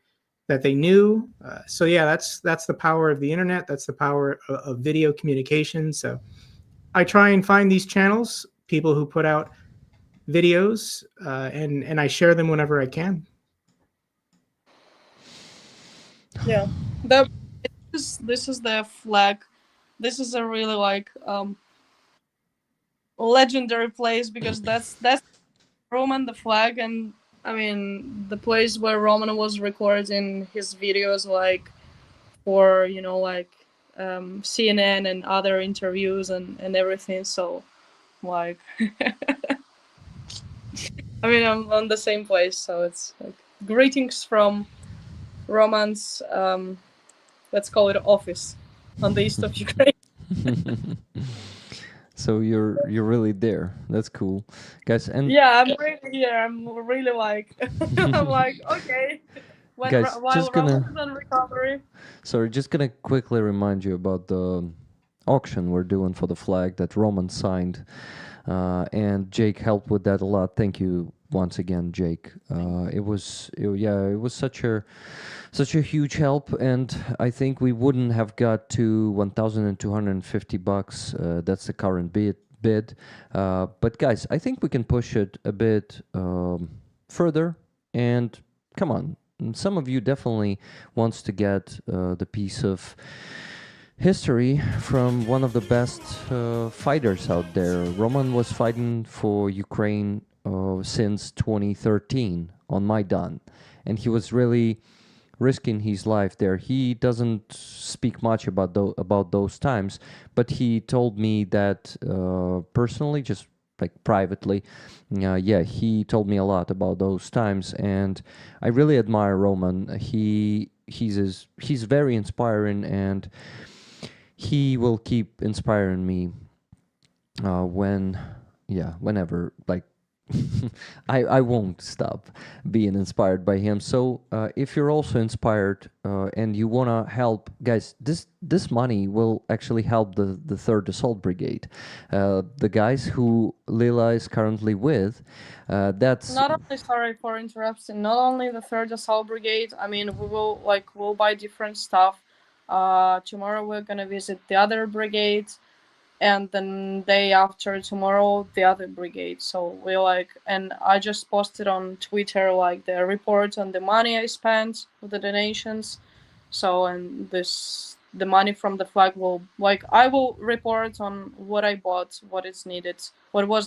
that they knew. So yeah, that's the power of the internet. That's the power of video communication. So I try and find these channels, people who put out videos, and I share them whenever I Yeah, this is the flag. This is a really like legendary place, because that's Roman, the flag. And I mean the place where Roman was recording his videos, like for like CNN and other interviews and everything. So like I mean, I'm on the same place, so it's like greetings from Roman's let's call it office on the east of Ukraine. So you're really there. That's cool, guys. And Yeah, I'm really here. I'm really like I'm like, okay. guys, While Roman is on recovery. sorry, just gonna quickly remind you about the auction we're doing for the flag that Roman signed, and Jake helped with that a lot. Thank you once again, Jake. It was such a huge help, and I think we wouldn't have got to $1,250. That's the current bid. But guys, I think we can push it a bit further. And come on, some of you definitely wants to get the piece of history from one of the best fighters out there. Roman was fighting for Ukraine since 2013 on Maidan, and he was really risking his life there. He doesn't speak much about those times, but he told me that personally, just like privately, he told me a lot about those times, and I really admire Roman. He's very inspiring, and he will keep inspiring me whenever, like, I won't stop being inspired by him. So if you're also inspired and you want to help, guys, this money will actually help the 3rd Assault Brigade, the guys who Lila is currently with. That's not only, sorry for interrupting, not only the 3rd Assault Brigade. I mean, we'll buy different stuff. Tomorrow we're gonna visit the other brigade, and then day after tomorrow the other brigade. So we and I just posted on Twitter like the report on the money I spent with the donations. So, and the money from the flag will, I will report on what I bought, what was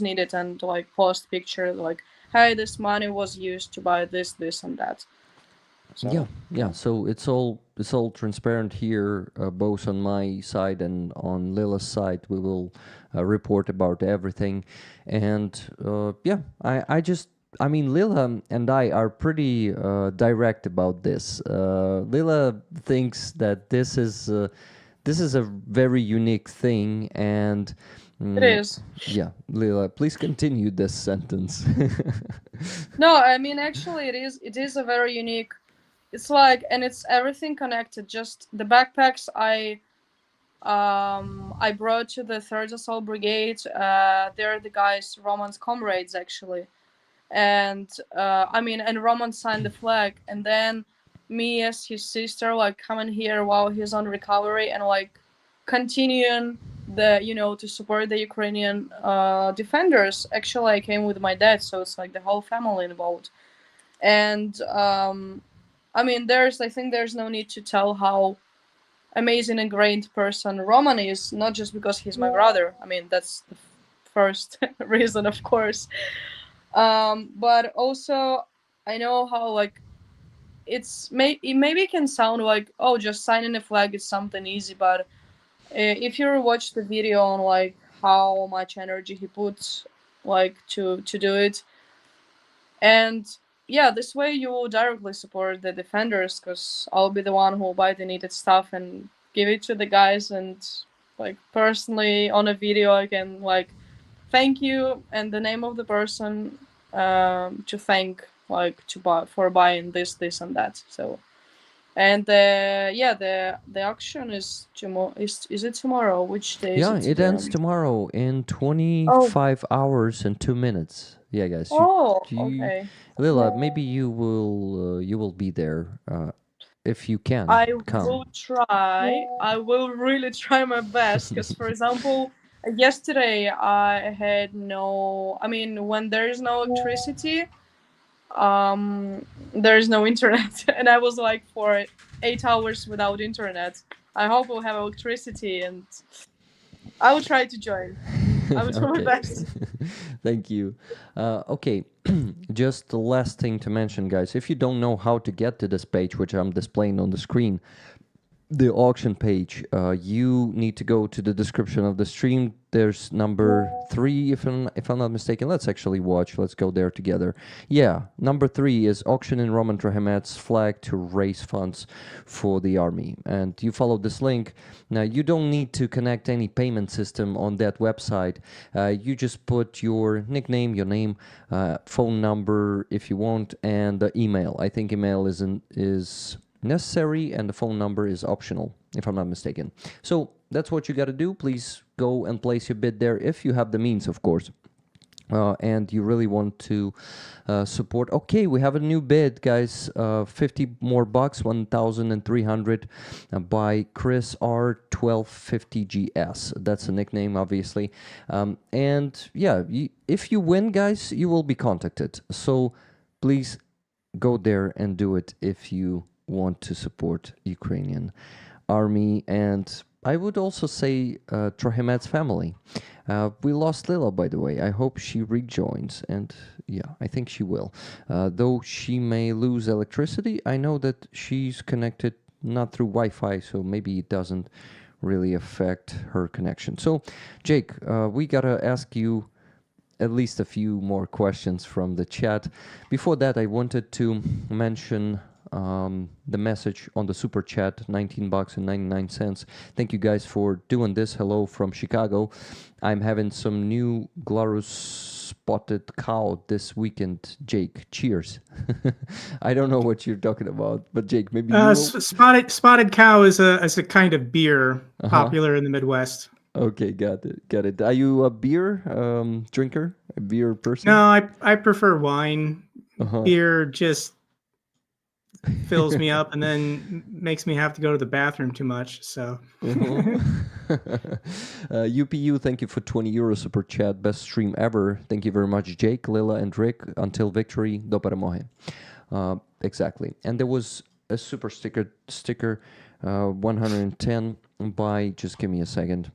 needed, and post picture hey, this money was used to buy this and that. So Yeah. So it's all transparent here, both on my side and on Lila's side. We will report about everything, and yeah, I mean, Lila and I are pretty direct about this. Lila thinks that this is a very unique thing, and it is. yeah, Lila, please continue this sentence. No, I mean actually it is a very unique. It's like, and it's everything connected. Just the backpacks I brought to the Third Assault Brigade. They're the guys, Roman's comrades actually, and I mean, and Roman signed the flag, and then me as his sister like coming here while he's on recovery and like continuing to support the Ukrainian defenders. Actually, I came with my dad, so it's like the whole family involved, and I mean, I think there's no need to tell how amazing and great person Roman is, not just because he's my brother. I mean, that's the first reason, of course. But also, I know how like it maybe can sound like, oh, just signing a flag is something easy, but if you watch the video on like how much energy he puts like to do it, and yeah, this way you will directly support the defenders because I'll be the one who will buy the needed stuff and give it to the guys, and like personally on a video I can like thank you and the name of the person to thank like to buy for buying this and that. So and yeah, the auction is tomorrow. Is it tomorrow? Which day is Yeah, it it today? ends tomorrow in Oh, 25 hours and 2 minutes. Yeah, guys. oh, You okay. Lila, maybe you will be there if you can I come. will try. I will really try my best. Because, for example, yesterday I had no. I mean, when there is no electricity, there is no internet, and I was like for 8 hours without internet. I hope we'll have electricity, and I will try to join. I will do my Okay. best. Thank you. Okay, just the last thing to mention, guys. If you don't know how to get to this page, which I'm displaying on the screen, the auction page, you need to go to the description of the stream. There's number 3, if I'm not mistaken. Let's actually watch. Let's go there together. Yeah, number 3 is auction in Roman Trahemet's flag to raise funds for the army. And you follow this link. Now, you don't need to connect any payment system on that website. You just put your nickname, your name, phone number if you want, and the email. I think email is necessary and the phone number is optional, if I'm not mistaken. So that's what you got to do. Please go and place your bid there if you have the means, of course. And you really want to support. Okay, we have a new bid, guys. 50 more bucks, 1,300 by Chris R1250GS. That's a nickname, obviously. And yeah, if you win, guys, you will be contacted. So please go there and do it if you want to support Ukrainian army, and I would also say Trahemet's family. We lost Lila, by the way. I hope she rejoins, and yeah, I think she will. Though she may lose electricity, I know that she's connected not through Wi-Fi, so maybe it doesn't really affect her connection. So, Jake, we gotta ask you at least a few more questions from the chat. Before that, I wanted to mention the message on the super chat, 19 bucks and 99 cents. Thank you guys for doing this. Hello from Chicago. I'm having some new Glarus spotted cow this weekend. Jake, cheers. I don't know what you're talking about, but Jake, maybe you will... Spotted cow is a kind of beer popular in the Midwest. Okay, got it. Are you a beer drinker, a beer person? No, I prefer wine. Beer just fills me up and then makes me have to go to the bathroom too much. So, UPU, thank you for 20 euros super chat. Best stream ever. Thank you very much, Jake, Lila, and Rick. Until victory, do перемоги. Exactly. And there was a super sticker 110 by. Just give me a second.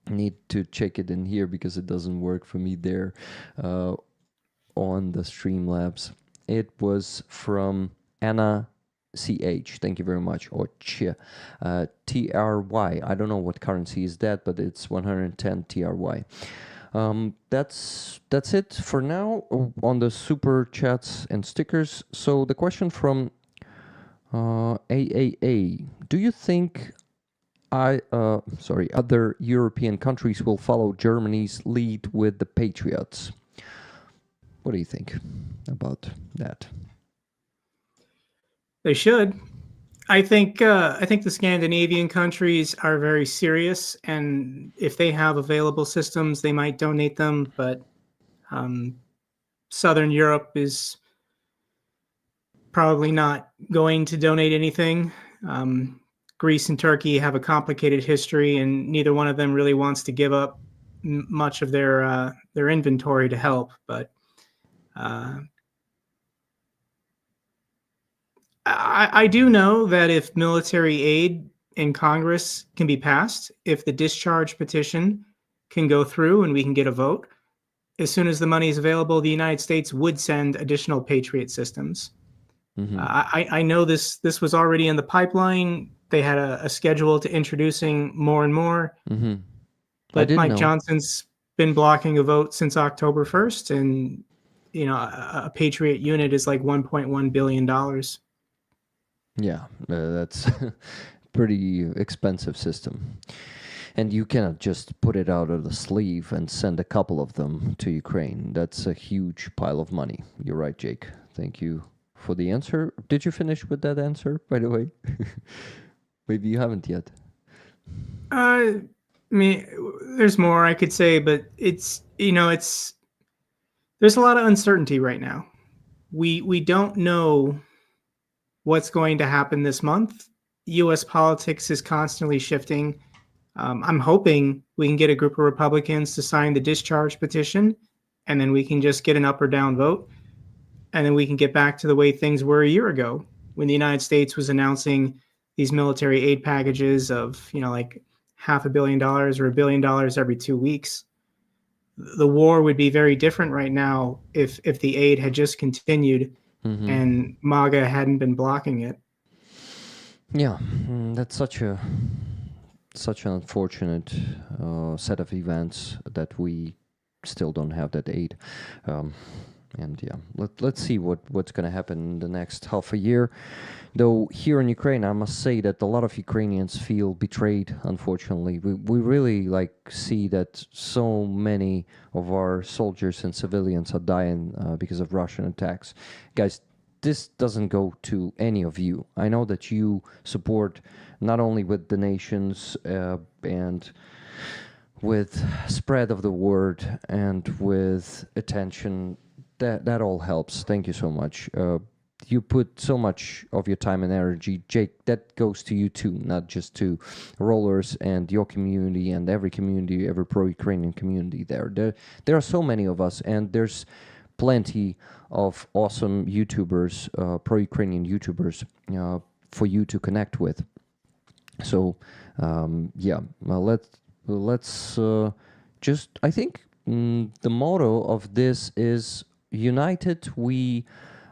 Need to check it in here because it doesn't work for me there on the Streamlabs. It was from Anna CH. Thank you very much. Or CH. TRY. I don't know what currency is that, but it's 110 TRY. That's it for now on the super chats and stickers. So the question from AAA: do you think other European countries will follow Germany's lead with the Patriots? What do you think about that? They should. I think the Scandinavian countries are very serious, and if they have available systems, they might donate them. But Southern Europe is probably not going to donate anything. Greece and Turkey have a complicated history, and neither one of them really wants to give up much of their inventory to help. But I do know that if military aid in Congress can be passed, if the discharge petition can go through and we can get a vote, as soon as the money is available, the United States would send additional Patriot systems. I know this was already in the pipeline. They had a schedule to introducing more and more. But Mike Johnson's been blocking a vote since October 1st, and a Patriot unit is like $1.1 billion. Yeah, that's a pretty expensive system. And you cannot just put it out of the sleeve and send a couple of them to Ukraine. That's a huge pile of money. You're right, Jake. Thank you for the answer. Did you finish with that answer, by the way? Maybe you haven't yet. I mean, there's more I could say, but there's a lot of uncertainty right now. We don't know what's going to happen this month. U.S. politics is constantly shifting. I'm hoping we can get a group of Republicans to sign the discharge petition, and then we can just get an up or down vote. And then we can get back to the way things were a year ago when the United States was announcing these military aid packages of, like $500 million or $1 billion every 2 weeks. The war would be very different right now if the aid had just continued and MAGA hadn't been blocking it. Yeah, that's such an unfortunate set of events that we still don't have that aid. And yeah, let's see what's going to happen in the next half a year. Though here in Ukraine, I must say that a lot of Ukrainians feel betrayed, unfortunately. We really see that so many of our soldiers and civilians are dying because of Russian attacks. Guys, this doesn't go to any of you. I know that you support not only with donations and with spread of the word and with attention. That all helps. Thank you so much. You put so much of your time and energy. Jake, that goes to you too, not just to rollers and your community and every community, every pro-Ukrainian community there. There are so many of us, and there's plenty of awesome YouTubers, pro-Ukrainian YouTubers, for you to connect with. So, let's just, I think the motto of this is, united, we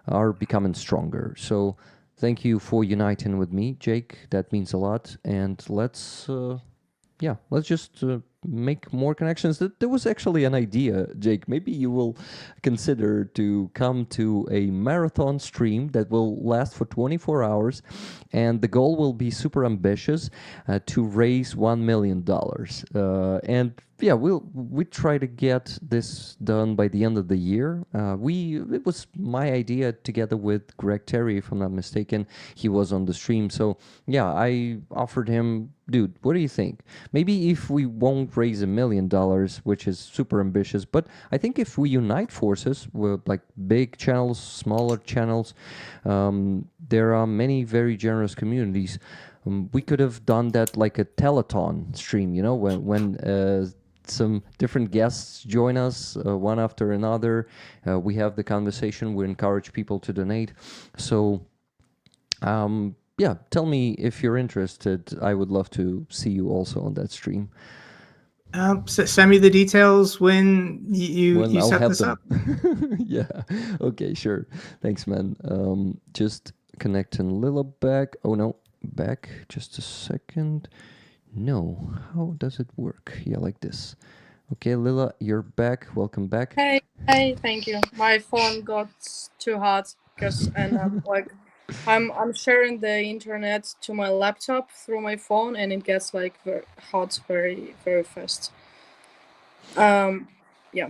are becoming stronger. So thank you for uniting with me, Jake. That means a lot. And let's just make more connections. There was actually an idea, Jake. Maybe you will consider to come to a marathon stream that will last for 24 hours. And the goal will be super ambitious, to raise $1 million. And yeah, we try to get this done by the end of the year. It was my idea together with Greg Terry, if I'm not mistaken. He was on the stream. So yeah, I offered him, dude, what do you think? Maybe if we won't raise $1 million, which is super ambitious, but I think if we unite forces with big channels, smaller channels, there are many very generous communities. We could have done that like a telethon stream, when some different guests join us, one after another. We have the conversation. We encourage people to donate. So, tell me if you're interested. I would love to see you also on that stream. Send me the details when you set this up. Yeah. Okay, sure. Thanks, man. Just connecting Lila back. Oh no, back. Just a second. No, how does it work? Yeah, like this. Okay, Lila, you're back. Welcome back. Hey, thank you. My phone got too hot because, and I'm like, I'm sharing the internet to my laptop through my phone, and it gets like very hot very fast. Yeah,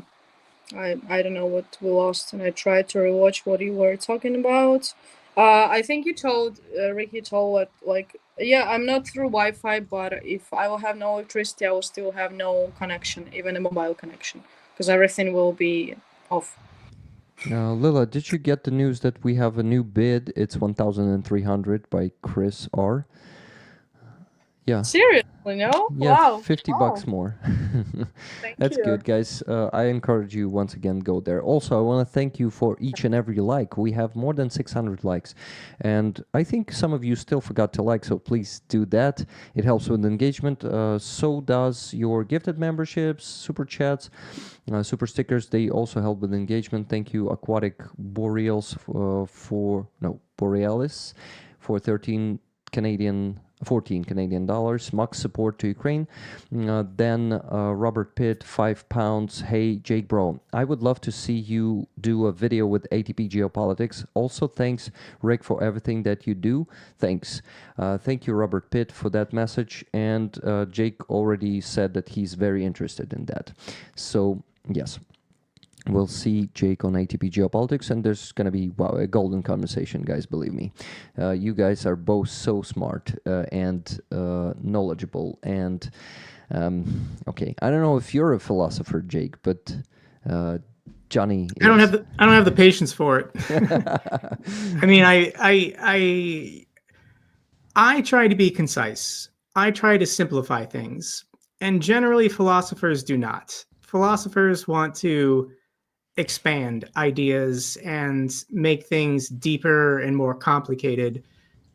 I don't know what we lost, and I tried to rewatch what you were talking about. I think you told Ricky told what, like, yeah, I'm not through Wi-Fi, but if I will have no electricity, I will still have no connection, even a mobile connection, because everything will be off. Lila, did you get the news that we have a new bid? It's 1,300 by Chris R. Yeah. Seriously, no? Yeah, Wow. $50 more. Thank That's you. good, guys. I encourage you once again, go there. Also, I want to thank you for each and every like. We have more than 600 likes, and I think some of you still forgot to like, so please do that. It helps with engagement. So does your gifted memberships, super chats, super stickers. They also help with engagement. Thank you, Aquatic Boreals Borealis for 14 Canadian dollars. Max support to Ukraine. Then Robert Pitt, £5. Hey, Jake Broe, I would love to see you do a video with ATP Geopolitics. Also, thanks, Rick, for everything that you do. Thanks. Thank you, Robert Pitt, for that message. And Jake already said that he's very interested in that. So, yes. We'll see Jake on ATP Geopolitics, and there's going to be, wow, a golden conversation, guys, believe me. You guys are both so smart and knowledgeable. And, okay, I don't know if you're a philosopher, Jake, but Johnny is. I don't have the patience for it. I mean, I try to be concise. I try to simplify things. And generally, philosophers do not. Philosophers want to expand ideas and make things deeper and more complicated,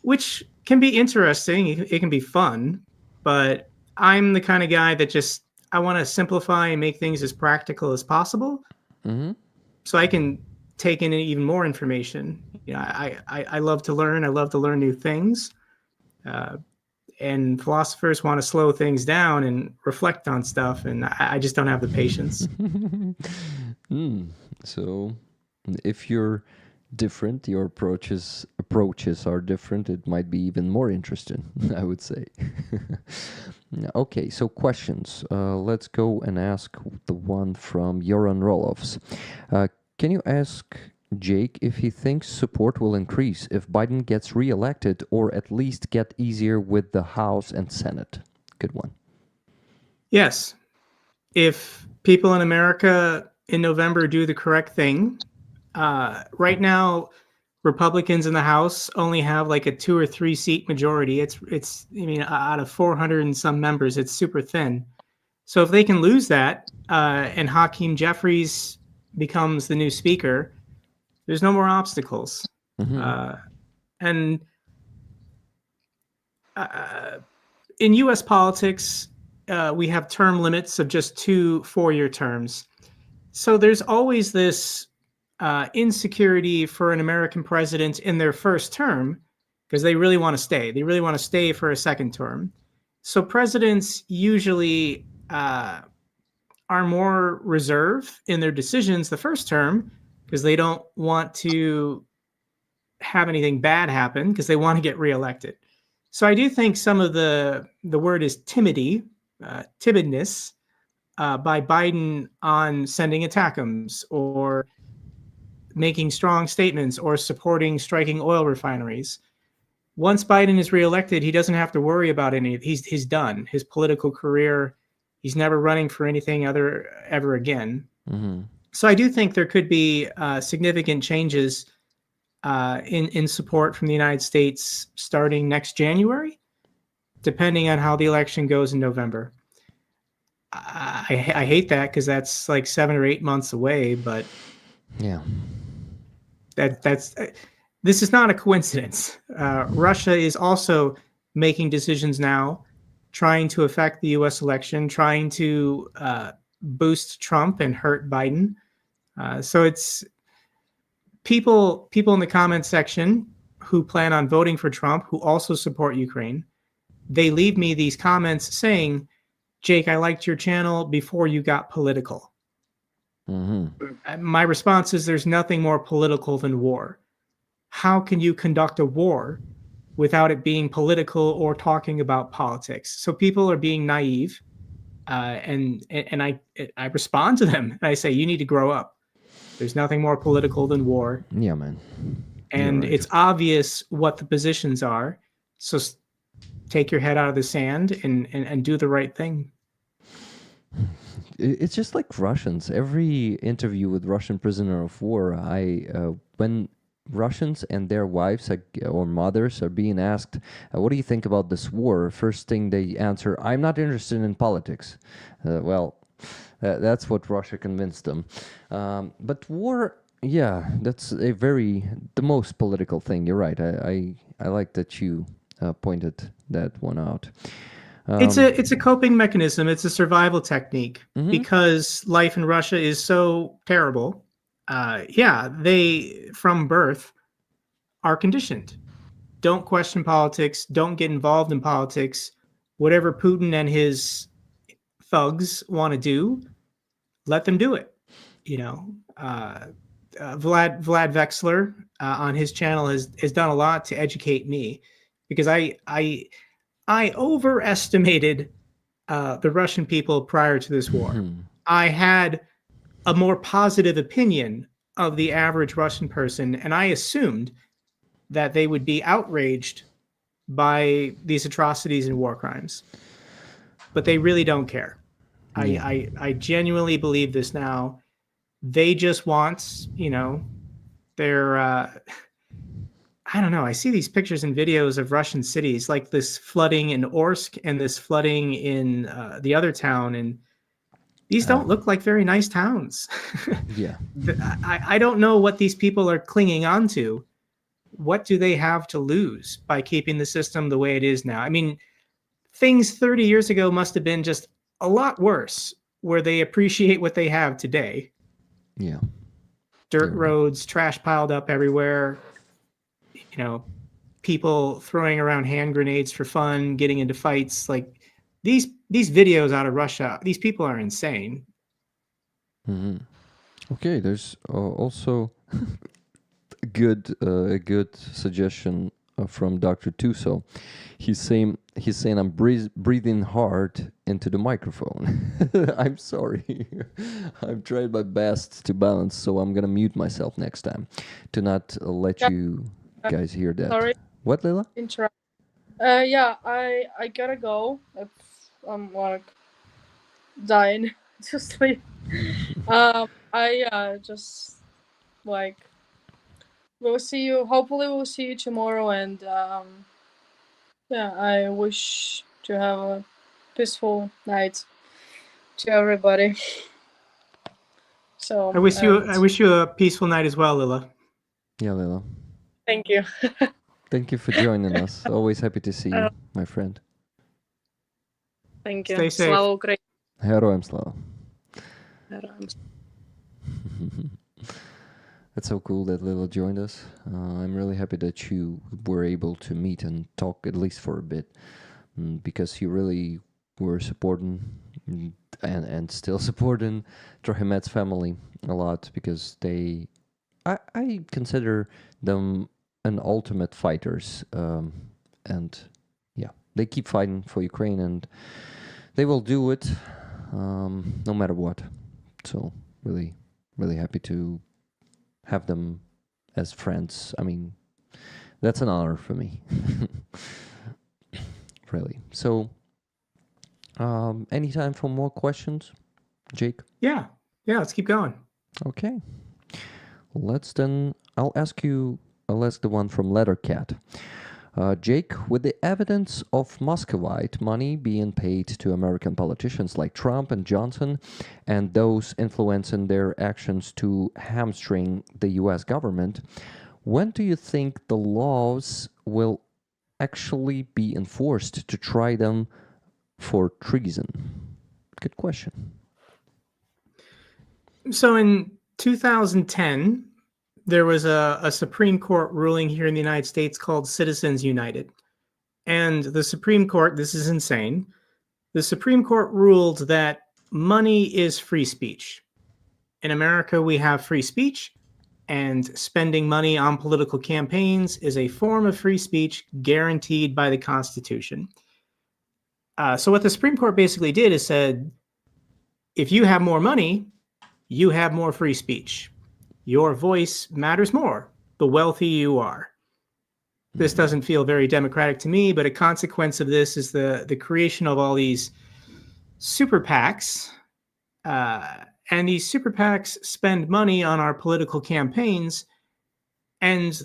which can be interesting. It can be fun, but I'm the kind of guy that just, I want to simplify and make things as practical as possible, so I can take in even more information. You know, I love to learn. I love to learn new things. And philosophers want to slow things down and reflect on stuff, and I just don't have the patience. So, if you're different, your approaches are different, it might be even more interesting, I would say. Okay, so questions. Let's go and ask the one from Joran Roloffs. Can you ask Jake if he thinks support will increase if Biden gets reelected, or at least get easier with the House and Senate? Good one. Yes. If people in America in November do the correct thing, right now, Republicans in the House only have like a 2 or 3 seat majority. It's I mean, out of 400 and some members, it's super thin. So if they can lose that, and Hakeem Jeffries becomes the new speaker, there's no more obstacles. And in U.S. politics, we have term limits of just 2 4-year terms. So there's always this insecurity for an American president in their first term, because they really want to stay. They really want to stay for a second term. So presidents usually are more reserved in their decisions the first term, because they don't want to have anything bad happen, because they want to get reelected. So I do think some of the word is timidness by Biden on sending ATACMS or making strong statements or supporting striking oil refineries. Once Biden is reelected, he doesn't have to worry about any. He's done his political career. He's never running for anything ever again. So I do think there could be significant changes in support from the United States starting next January, depending on how the election goes in November. I hate that, because that's like 7 or 8 months away, but yeah, this is not a coincidence. Russia is also making decisions now, trying to affect the U.S. election, trying to boost Trump and hurt Biden. So it's people in the comment section who plan on voting for Trump, who also support Ukraine, they leave me these comments saying, Jake, I liked your channel before you got political. My response is there's nothing more political than war. How can you conduct a war without it being political or talking about politics? So people are being naive, and I respond to them and I say, you need to grow up. There's nothing more political than war. Yeah, man. And right. it's obvious what the positions are. So take your head out of the sand and do the right thing. It's just like Russians. Every interview with Russian prisoner of war, when Russians and their wives or mothers are being asked, what do you think about this war? First thing they answer, I'm not interested in politics. That's what Russia convinced them. But war, yeah, that's the most political thing. You're right. I like that you pointed that one out. It's a coping mechanism. It's a survival technique because life in Russia is so terrible. They from birth are conditioned. Don't question politics. Don't get involved in politics. Whatever Putin and his thugs want to do, let them do it. Vlad Vexler on his channel has done a lot to educate me because I overestimated the Russian people prior to this war. I had a more positive opinion of the average Russian person, and I assumed that they would be outraged by these atrocities and war crimes. But they really don't care. Yeah. I genuinely believe this now. They just want, their I don't know. I see these pictures and videos of Russian cities, like this flooding in Orsk and this flooding in the other town, and these don't look like very nice towns. Yeah. I don't know what these people are clinging on to. What do they have to lose by keeping the system the way it is now? I mean, things 30 years ago must have been just a lot worse, where they appreciate what they have today. Yeah. Dirt roads, trash piled up everywhere. People throwing around hand grenades for fun, getting into fights. Like these videos out of Russia, these people are insane. Okay, there's also a good suggestion from Dr. Tuso. He's saying I'm breathing hard into the microphone. I'm sorry. I've tried my best to balance, so I'm gonna mute myself next time to not let you guys hear that. Sorry. What, Leila? I gotta go. I'm like dying to sleep. Just like we'll see you. Hopefully, we'll see you tomorrow. And I wish to have a peaceful night to everybody. So I wish you a peaceful night as well, Lila. Yeah, Leila. Thank you. Thank you for joining us. Always happy to see you, my friend. Thank you. Stay safe. Slava Ukraini. Героям слава. That's so cool that Lila joined us. I'm really happy that you were able to meet and talk at least for a bit, because you really were supporting and still supporting Trohimet's family a lot, because I consider them an ultimate fighters, and yeah, they keep fighting for Ukraine and they will do it no matter what. So really, really happy to have them as friends. I mean, that's an honor for me. Really. So, any time for more questions, Jake? Yeah, let's keep going. Okay. I'll ask the one from Lettercat. Jake, with the evidence of Muscovite money being paid to American politicians like Trump and Johnson, and those influencing their actions to hamstring the U.S. government, when do you think the laws will actually be enforced to try them for treason? Good question. So in 2010, there was a Supreme Court ruling here in the United States called Citizens United. And the Supreme Court, this is insane, the Supreme Court ruled that money is free speech. In America, we have free speech, and spending money on political campaigns is a form of free speech guaranteed by the Constitution. So what the Supreme Court basically did is said, if you have more money, you have more free speech. Your voice matters more the wealthy you are. This doesn't feel very democratic to me, but a consequence of this is the creation of all these super PACs. And these super PACs spend money on our political campaigns, and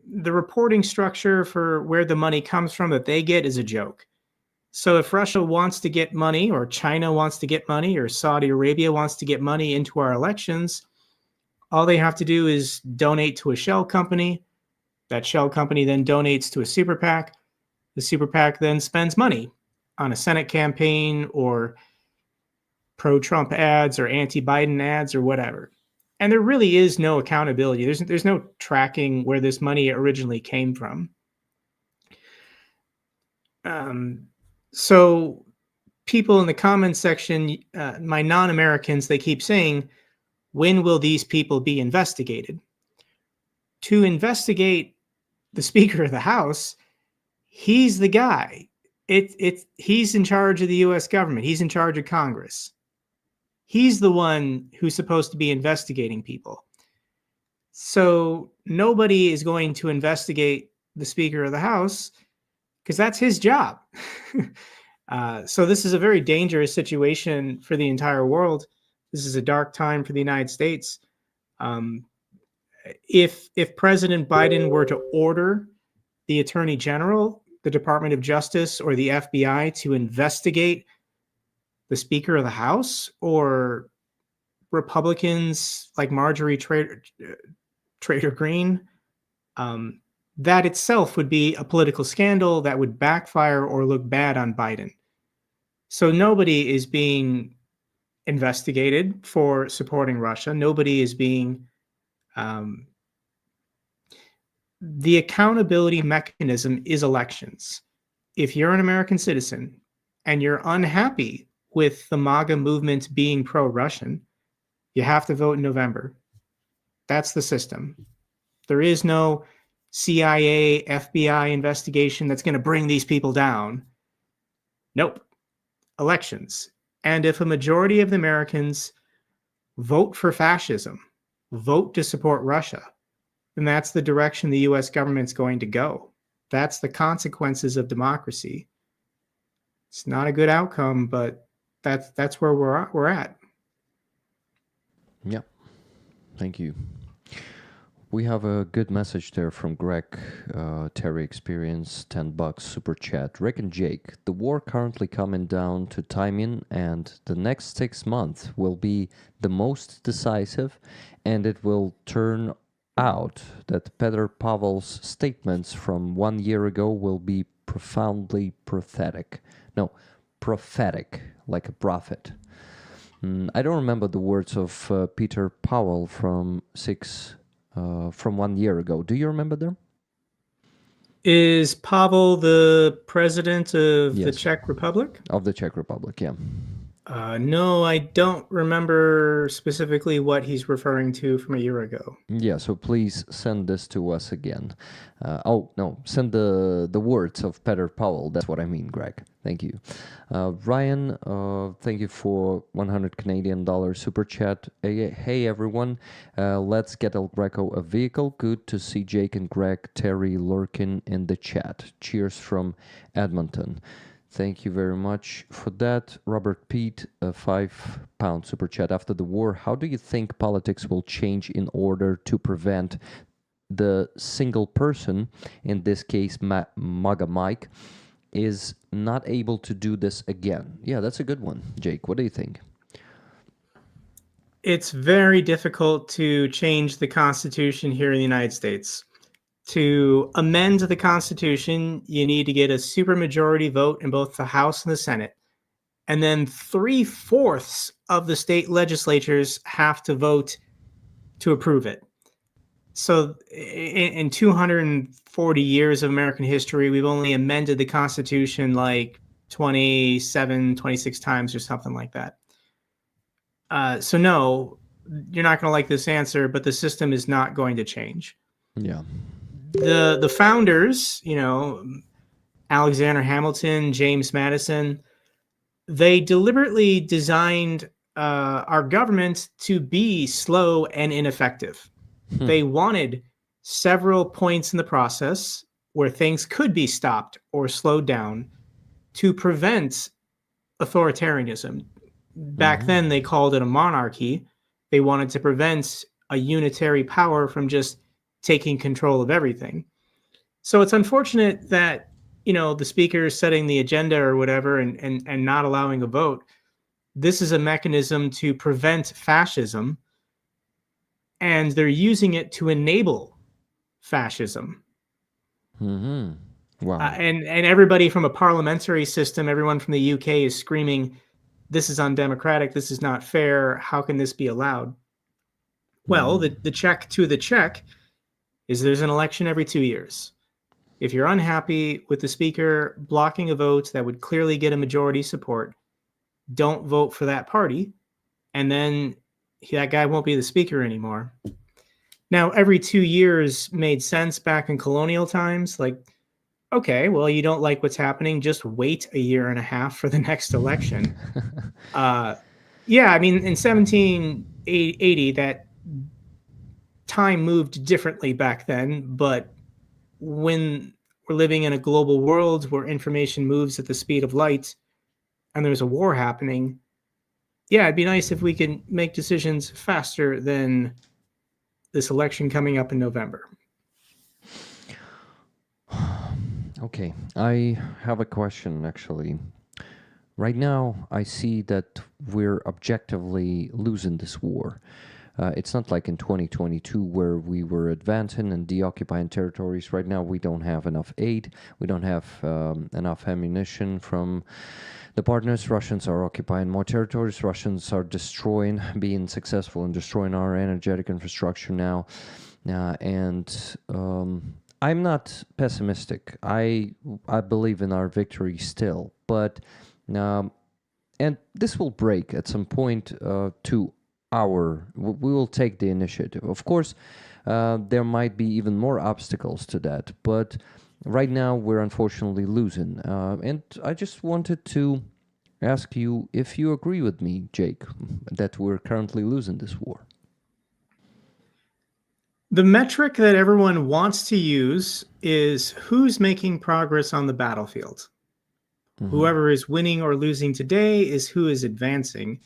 the reporting structure for where the money comes from that they get is a joke. So if Russia wants to get money, or China wants to get money, or Saudi Arabia wants to get money into our elections, all they have to do is donate to a shell company. That shell company then donates to a super PAC. The super PAC then spends money on a Senate campaign or pro-Trump ads or anti-Biden ads or whatever. And there really is no accountability. There's no tracking where this money originally came from. So people in the comments section, my non-Americans, they keep saying, when will these people be investigated? To investigate the Speaker of the House, he's the guy. He's in charge of the U.S. government. He's in charge of Congress. He's the one who's supposed to be investigating people. So nobody is going to investigate the Speaker of the House because that's his job. So this is a very dangerous situation for the entire world. This is a dark time for the United States. If President Biden were to order the Attorney General, the Department of Justice, or the FBI to investigate the Speaker of the House, or Republicans like Marjorie Trader Greene, that itself would be a political scandal that would backfire or look bad on Biden. So nobody is being investigated for supporting Russia. Nobody is being... the accountability mechanism is elections. If you're an American citizen and you're unhappy with the MAGA movement being pro-Russian, you have to vote in November. That's the system. There is no CIA, FBI investigation that's going to bring these people down. Nope. Elections. And if a majority of the Americans vote for fascism, vote to support Russia, then that's the direction the U.S. government's going to go. That's the consequences of democracy. It's not a good outcome, but that's where we're at. Yeah, thank you. We have a good message there from Greg, Terry Experience, $10 super chat. Rick and Jake, the war currently coming down to timing, and the next 6 months will be the most decisive, and it will turn out that Petr Pavel's statements from 1 year ago will be profoundly prophetic. No, prophetic, like a prophet. I don't remember the words of Peter Pavel from 1 year ago. Do you remember them? Is Pavel the president of the Yes. Czech Republic? Of the Czech Republic, yeah. No, I don't remember specifically what he's referring to from a year ago. Yeah, so please send this to us again. Send the words of Petr Pavel. That's what I mean, Greg. Thank you. Ryan, thank you for $100 Canadian super chat. Hey everyone, let's get El Greco a vehicle. Good to see Jake and Greg, Terry lurking in the chat. Cheers from Edmonton. Thank you very much for that. Robert Pete, a £5 super chat. After the war, how do you think politics will change in order to prevent the single person, in this case MAGA Mike, is not able to do this again? Yeah, that's a good one. Jake, what do you think? It's very difficult to change the Constitution here in the United States. To amend the Constitution, you need to get a supermajority vote in both the House and the Senate. And then 3/4 of the state legislatures have to vote to approve it. So in 240 years of American history, we've only amended the Constitution like 27, 26 times or something like that. So no, you're not going to like this answer, but the system is not going to change. Yeah. The founders, you know, Alexander Hamilton, James Madison, they deliberately designed our government to be slow and ineffective. They wanted several points in the process where things could be stopped or slowed down to prevent authoritarianism. Back then, they called it a monarchy. They wanted to prevent a unitary power from just taking control of everything. So it's unfortunate that, you know, the speaker is setting the agenda or whatever and not allowing a vote. This is a mechanism to prevent fascism, and they're using it to enable fascism. Wow. And everybody from a parliamentary system, everyone from the UK is screaming, this is undemocratic, this is not fair, how can this be allowed? Well, the check to the check is there's an election every 2 years. If you're unhappy with the speaker blocking a vote that would clearly get a majority support, don't vote for that party, and then that guy won't be the speaker anymore. Now, every 2 years made sense back in colonial times. Like, okay, well, you don't like what's happening, just wait a year and a half for the next election. Yeah, I mean, in 1780, that time moved differently back then, but when we're living in a global world where information moves at the speed of light and there's a war happening, yeah, it'd be nice if we could make decisions faster than this election coming up in November. Okay, I have a question actually. Right now, I see that we're objectively losing this war. It's not like in 2022 where we were advancing and deoccupying territories. Right now, we don't have enough aid. We don't have enough ammunition from the partners. Russians are occupying more territories. Russians are being successful in destroying our energetic infrastructure now. And I'm not pessimistic. I believe in our victory still. But, and this will break at some point we will take the initiative. Of course, there might be even more obstacles to that, but right now we're unfortunately losing. And I just wanted to ask you if you agree with me, Jake, that we're currently losing this war. The metric that everyone wants to use is who's making progress on the battlefield. Whoever is winning or losing today is who is advancing.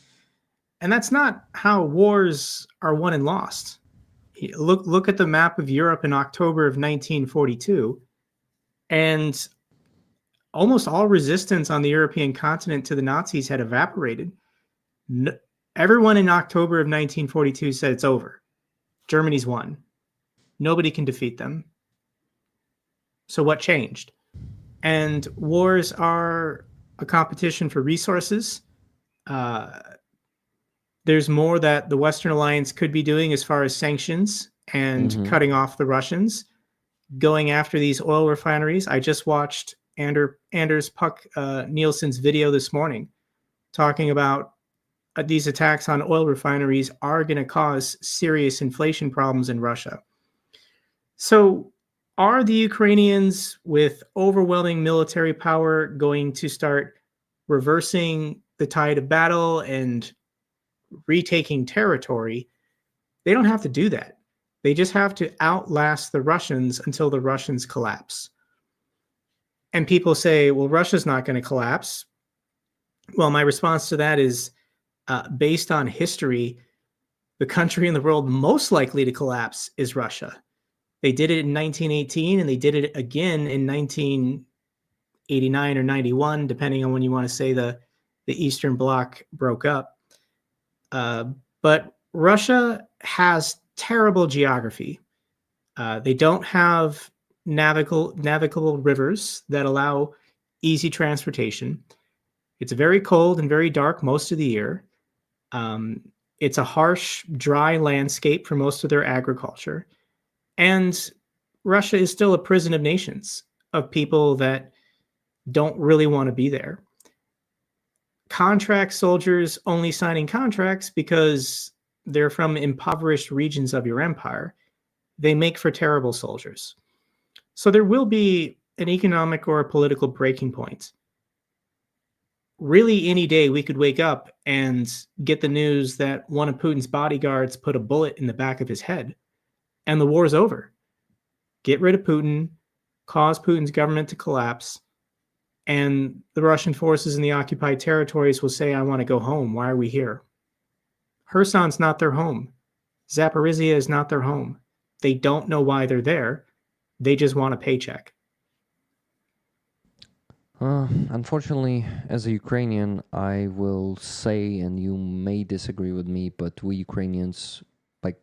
And that's not how wars are won and lost. Look at the map of Europe in October of 1942, and almost all resistance on the European continent to the Nazis had evaporated. Everyone in October of 1942 said it's over. Germany's won. Nobody can defeat them. So what changed? And wars are a competition for resources. There's more that the Western Alliance could be doing as far as sanctions and cutting off the Russians, going after these oil refineries. I just watched Anders Puck Nielsen's video this morning talking about these attacks on oil refineries are going to cause serious inflation problems in Russia. So are the Ukrainians with overwhelming military power going to start reversing the tide of battle and retaking territory? They don't have to do that. They just have to outlast the Russians until the Russians collapse. And people say, well, Russia's not going to collapse. Well, my response to that is, based on history, the country in the world most likely to collapse is Russia. They did it in 1918, and they did it again in 1989 or 91, depending on when you want to say the Eastern Bloc broke up. But Russia has terrible geography. They don't have navigable rivers that allow easy transportation. It's very cold and very dark most of the year. It's a harsh, dry landscape for most of their agriculture. And Russia is still a prison of nations, of people that don't really want to be there. Contract soldiers only signing contracts because they're from impoverished regions of your empire, they make for terrible soldiers. So there will be an economic or a political breaking point. Really, any day we could wake up and get the news that one of Putin's bodyguards put a bullet in the back of his head, and the war is over. Get rid of Putin, cause Putin's government to collapse, and the Russian forces in the occupied territories will say, I want to go home. Why are we here? Kherson's not their home. Zaporizhia is not their home. They don't know why they're there. They just want a paycheck. Unfortunately, as a Ukrainian, I will say, and you may disagree with me, but we Ukrainians, like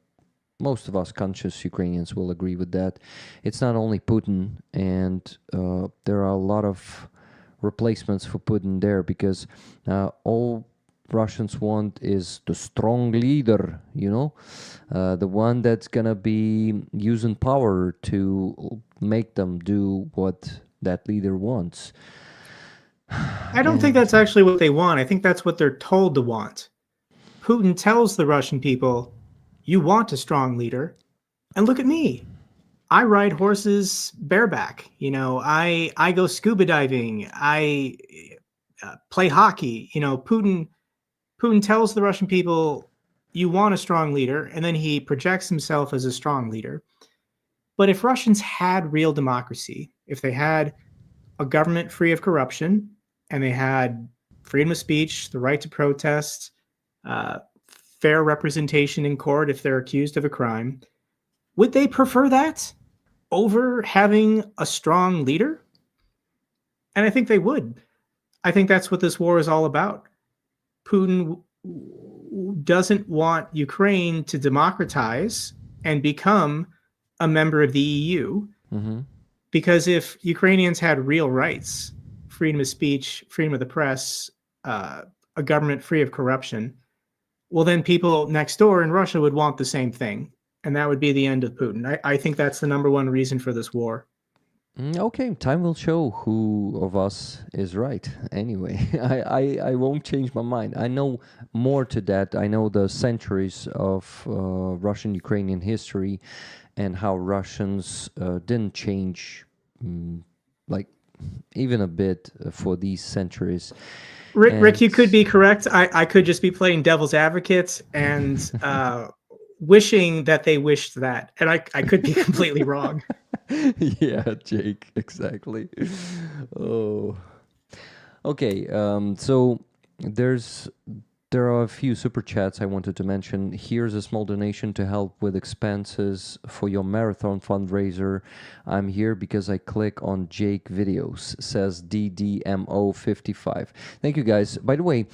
most of us conscious Ukrainians, will agree with that. It's not only Putin, and there are a lot of replacements for Putin there, because all Russians want is the strong leader, the one that's gonna be using power to make them do what that leader wants. I don't think that's actually what they want. I think that's what they're told to want. Putin tells the Russian people, you want a strong leader, and look at me. I ride horses bareback. I go scuba diving. I play hockey. Putin tells the Russian people, you want a strong leader, and then he projects himself as a strong leader. But if Russians had real democracy, if they had a government free of corruption, and they had freedom of speech, the right to protest, fair representation in court if they're accused of a crime, would they prefer that over having a strong leader? And I think they would. I think that's what this war is all about. Putin doesn't want Ukraine to democratize and become a member of the EU. Mm-hmm. Because if Ukrainians had real rights, freedom of speech, freedom of the press, a government free of corruption, well, then people next door in Russia would want the same thing. And that would be the end of Putin. I think that's the number one reason for this war. Okay, time will show who of us is right. Anyway, I won't change my mind. I know more to that. I know the centuries of Russian-Ukrainian history and how Russians didn't change like even a bit for these centuries. Rick, you could be correct. I could just be playing devil's advocate and wishing that they wished that. And I could be completely wrong. Yeah, Jake, exactly. Oh. Okay, so there are a few super chats I wanted to mention. Here's a small donation to help with expenses for your marathon fundraiser. I'm here because I click on Jake videos, says DDMO55. Thank you, guys. By the way,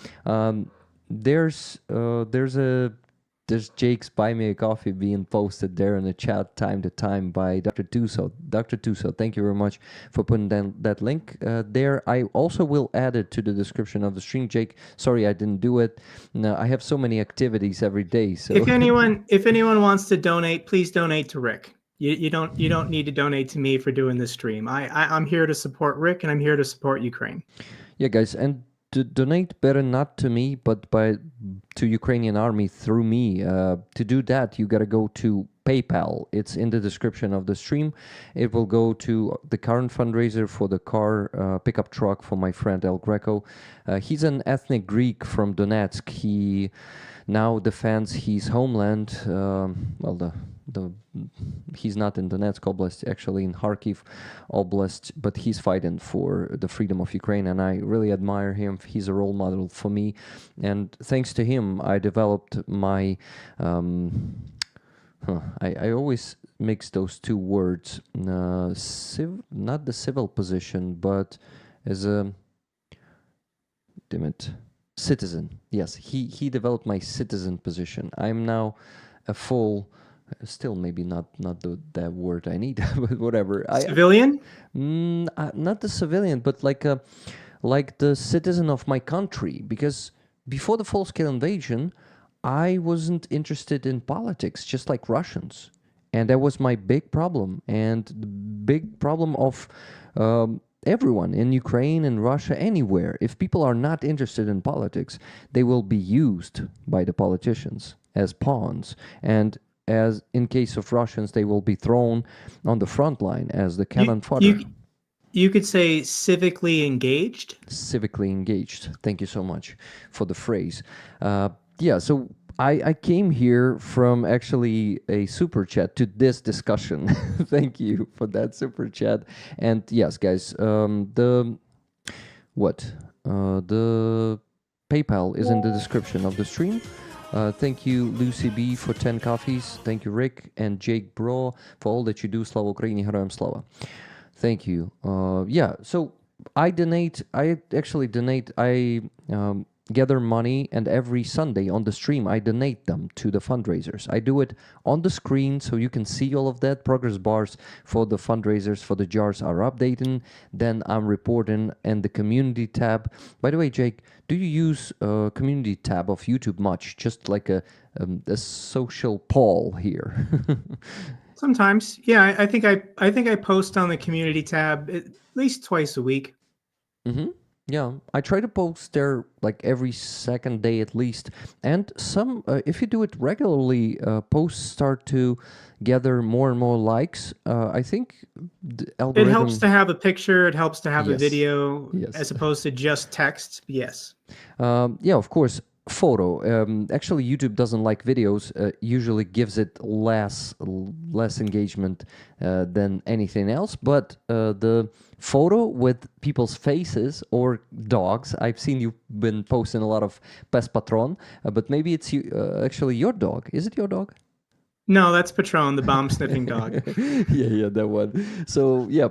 there's Jake's Buy Me a Coffee being posted there in the chat time to time by Dr. Tuso. Dr. Tuso, thank you very much for putting that link there. I also will add it to the description of the stream, Jake. Sorry I didn't do it. No, I have so many activities every day. So if anyone wants to donate, please donate to Rick. You don't need to donate to me for doing this stream. I'm here to support Rick, and I'm here to support Ukraine. Yeah, guys, and to donate better not to me, but to Ukrainian army through me. To do that, you got to go to PayPal. It's in the description of the stream. It will go to the current fundraiser for the car pickup truck for my friend El Greco. He's an ethnic Greek from Donetsk. He now defends his homeland. He's not in Donetsk Oblast, actually in Kharkiv Oblast, but he's fighting for the freedom of Ukraine, and I really admire him. He's a role model for me, and thanks to him, I developed my. I always mix those two words. Not the civil position, but as a citizen. Yes, he developed my citizen position. I'm now a full. Still, maybe not that word I need, but whatever. Civilian? Not the civilian, but like the citizen of my country. Because before the full-scale invasion, I wasn't interested in politics, just like Russians. And that was my big problem, and the big problem of everyone in Ukraine and Russia, anywhere. If people are not interested in politics, they will be used by the politicians as pawns. And as in case of Russians, they will be thrown on the front line as the cannon fodder. You could say civically engaged. Civically engaged. Thank you so much for the phrase. Yeah, so I came here from actually a super chat to this discussion. Thank you for that super chat. And yes, guys, the PayPal is in the description of the stream. Thank you, Lucy B, for 10 coffees. Thank you, Rick and Jake Broe, for all that you do. Slava Ukraini, Heroям Slava. Thank you. Yeah, so I actually donate. I gather money, and every Sunday on the stream, I donate them to the fundraisers. I do it on the screen, so you can see all of that. Progress bars for the fundraisers, for the jars are updating. Then I'm reporting in the community tab. By the way, Jake, do you use community tab of YouTube much? Just like a social poll here. Sometimes, yeah. I think I post on the community tab at least twice a week. Mm-hmm. Yeah, I try to post there like every second day at least. And some, if you do it regularly, posts start to gather more and more likes. I think the algorithm... It helps to have a picture. It helps to have a Yes. video, Yes. as opposed to just text. Yes. Yeah, of course. Photo. Actually, YouTube doesn't like videos. Usually gives it less engagement than anything else. But the photo with people's faces or dogs. I've seen you've been posting a lot of Pes Patron, but maybe it's actually your dog. Is it your dog? No, that's Patron, the bomb sniffing dog. yeah, that one. So yeah.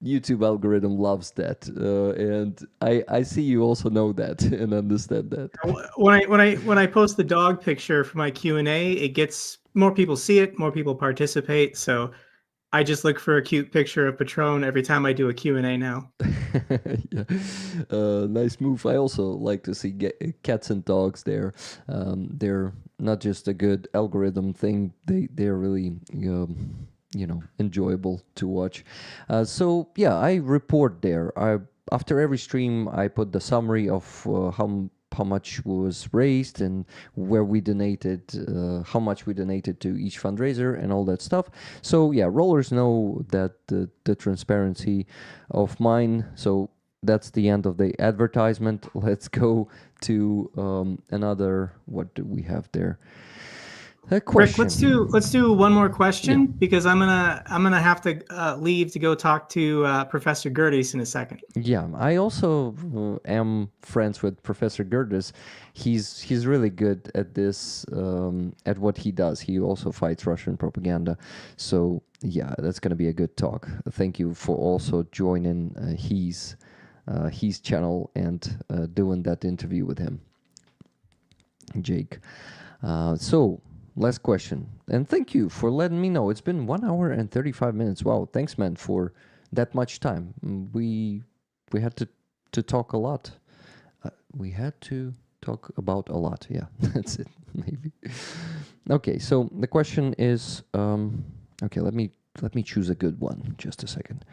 YouTube algorithm loves that, and I see you also know that and understand that. When I post the dog picture for my Q&A, it gets more people see it, more people participate. So I just look for a cute picture of Patron every time I do a Q&A now. Yeah. Nice move. I also like to see cats and dogs there. They're not just a good algorithm thing. They're really enjoyable to watch. So yeah, I report there. After every stream, I put the summary of how much was raised and where we donated, how much we donated to each fundraiser and all that stuff. So yeah, rollers know that the transparency of mine. So that's the end of the advertisement. Let's go to another. What do we have there? A question. Rick, let's do one more question, because I'm gonna have to leave to go talk to Professor Gerdes in a second. Yeah, I also am friends with Professor Gerdes. He's really good at this, at what he does. He also fights Russian propaganda. So yeah, that's gonna be a good talk. Thank you for also joining his channel and doing that interview with him, Jake. So. Last question. And thank you for letting me know. It's been 1 hour and 35 minutes. Wow. Thanks, man, for that much time. We had to talk a lot. We had to talk about a lot. Yeah, that's it. Maybe. Okay. So the question is, okay, let me choose a good one. Just a second.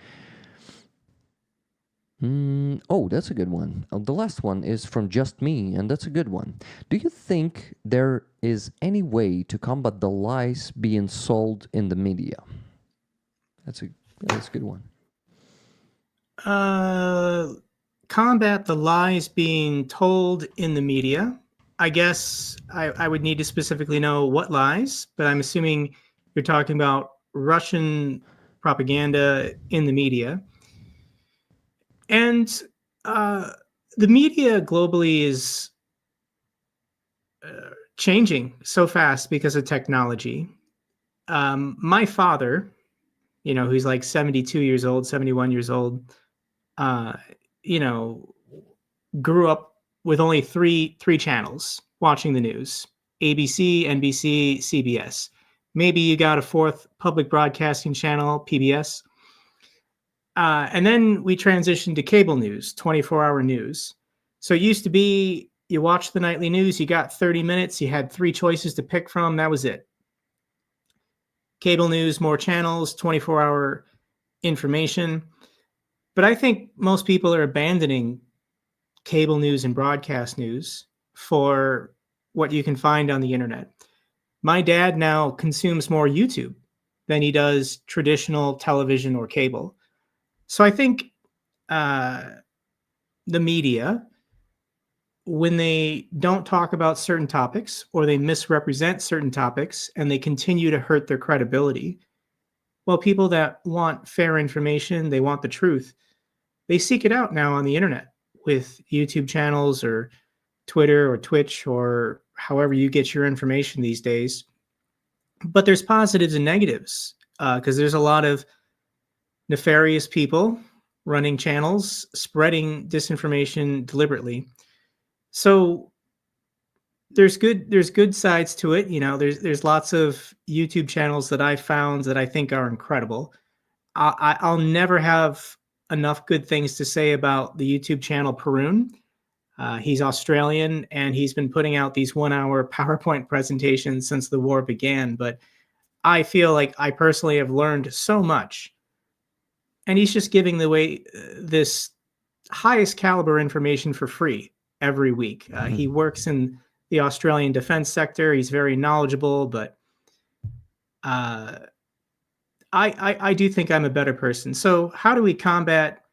Oh, that's a good one. The last one is from Just Me, and that's a good one. Do you think there is any way to combat the lies being sold in the media? That's a good one. Combat the lies being told in the media. I guess I would need to specifically know what lies, but I'm assuming you're talking about Russian propaganda in the media. And the media globally is changing so fast because of technology. My father, who's like 72 years old, 71 years old, grew up with only three channels watching the news: ABC, NBC, CBS. Maybe you got a fourth public broadcasting channel, PBS. And then we transitioned to cable news, 24-hour news. So it used to be you watched the nightly news, you got 30 minutes, you had 3 choices to pick from, that was it. cable news, more channels, 24-hour information. But I think most people are abandoning cable news and broadcast news for what you can find on the internet. My dad now consumes more YouTube than he does traditional television or cable. So I think the media, when they don't talk about certain topics or they misrepresent certain topics and they continue to hurt their credibility, well, people that want fair information, they want the truth, they seek it out now on the internet with YouTube channels or Twitter or Twitch or however you get your information these days. But there's positives and negatives because there's a lot of nefarious people running channels spreading disinformation deliberately. So there's good sides to it. You know, there's lots of YouTube channels that I found that I think are incredible. I'll never have enough good things to say about the YouTube channel Perun. He's Australian and he's been putting out these 1-hour PowerPoint presentations since the war began. But I feel like I personally have learned so much. And he's just giving away this highest caliber information for free every week. He works in the Australian defense sector. He's very knowledgeable, but I do think I'm a better person. So how do we combat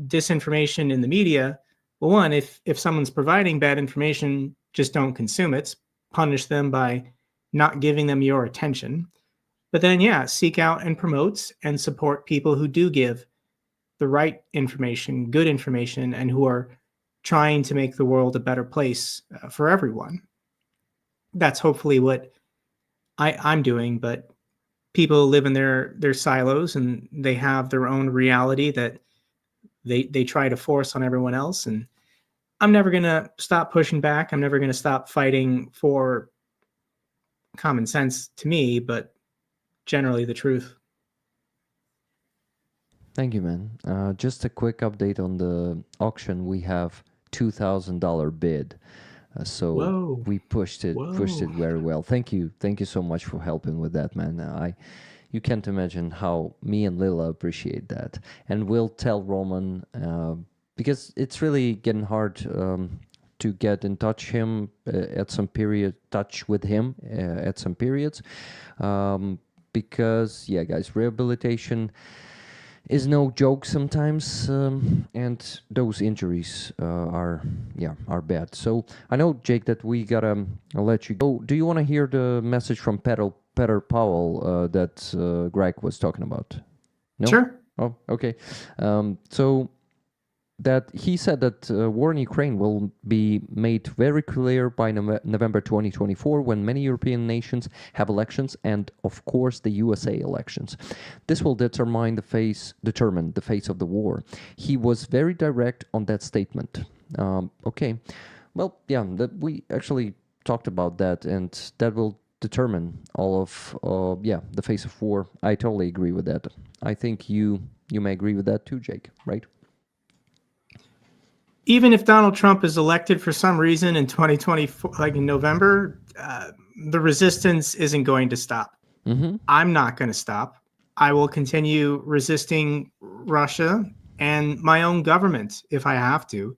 disinformation in the media? Well, one, if someone's providing bad information, just don't consume it. Punish them by not giving them your attention. But then, yeah, seek out and promote and support people who do give the right information, good information, and who are trying to make the world a better place for everyone. That's hopefully what I'm doing, but people live in their silos and they have their own reality that they try to force on everyone else. And I'm never going to stop pushing back. I'm never going to stop fighting for common sense to me, but generally the truth. Thank you, man. Just a quick update on the auction. We have $2,000 bid. So Whoa. we pushed it very well. Thank you so much for helping with that, man. You can't imagine how me and Lila appreciate that. And we'll tell Roman because it's really getting hard to get in touch with him at some periods. Because yeah, guys, rehabilitation is no joke sometimes, and those injuries are bad. So I know, Jake, that we gotta let you go. Do you want to hear the message from Peter Powell that Greg was talking about? No? Sure. Oh, okay. So that he said that war in Ukraine will be made very clear by November 2024 when many European nations have elections and, of course, the USA elections. This will determine the face of the war. He was very direct on that statement. Okay. Well, yeah, we actually talked about that, and that will determine all of the face of war. I totally agree with that. I think you may agree with that too, Jake, right? Even if Donald Trump is elected for some reason in 2024, like in November, the resistance isn't going to stop. Mm-hmm. I'm not going to stop. I will continue resisting Russia and my own government if I have to,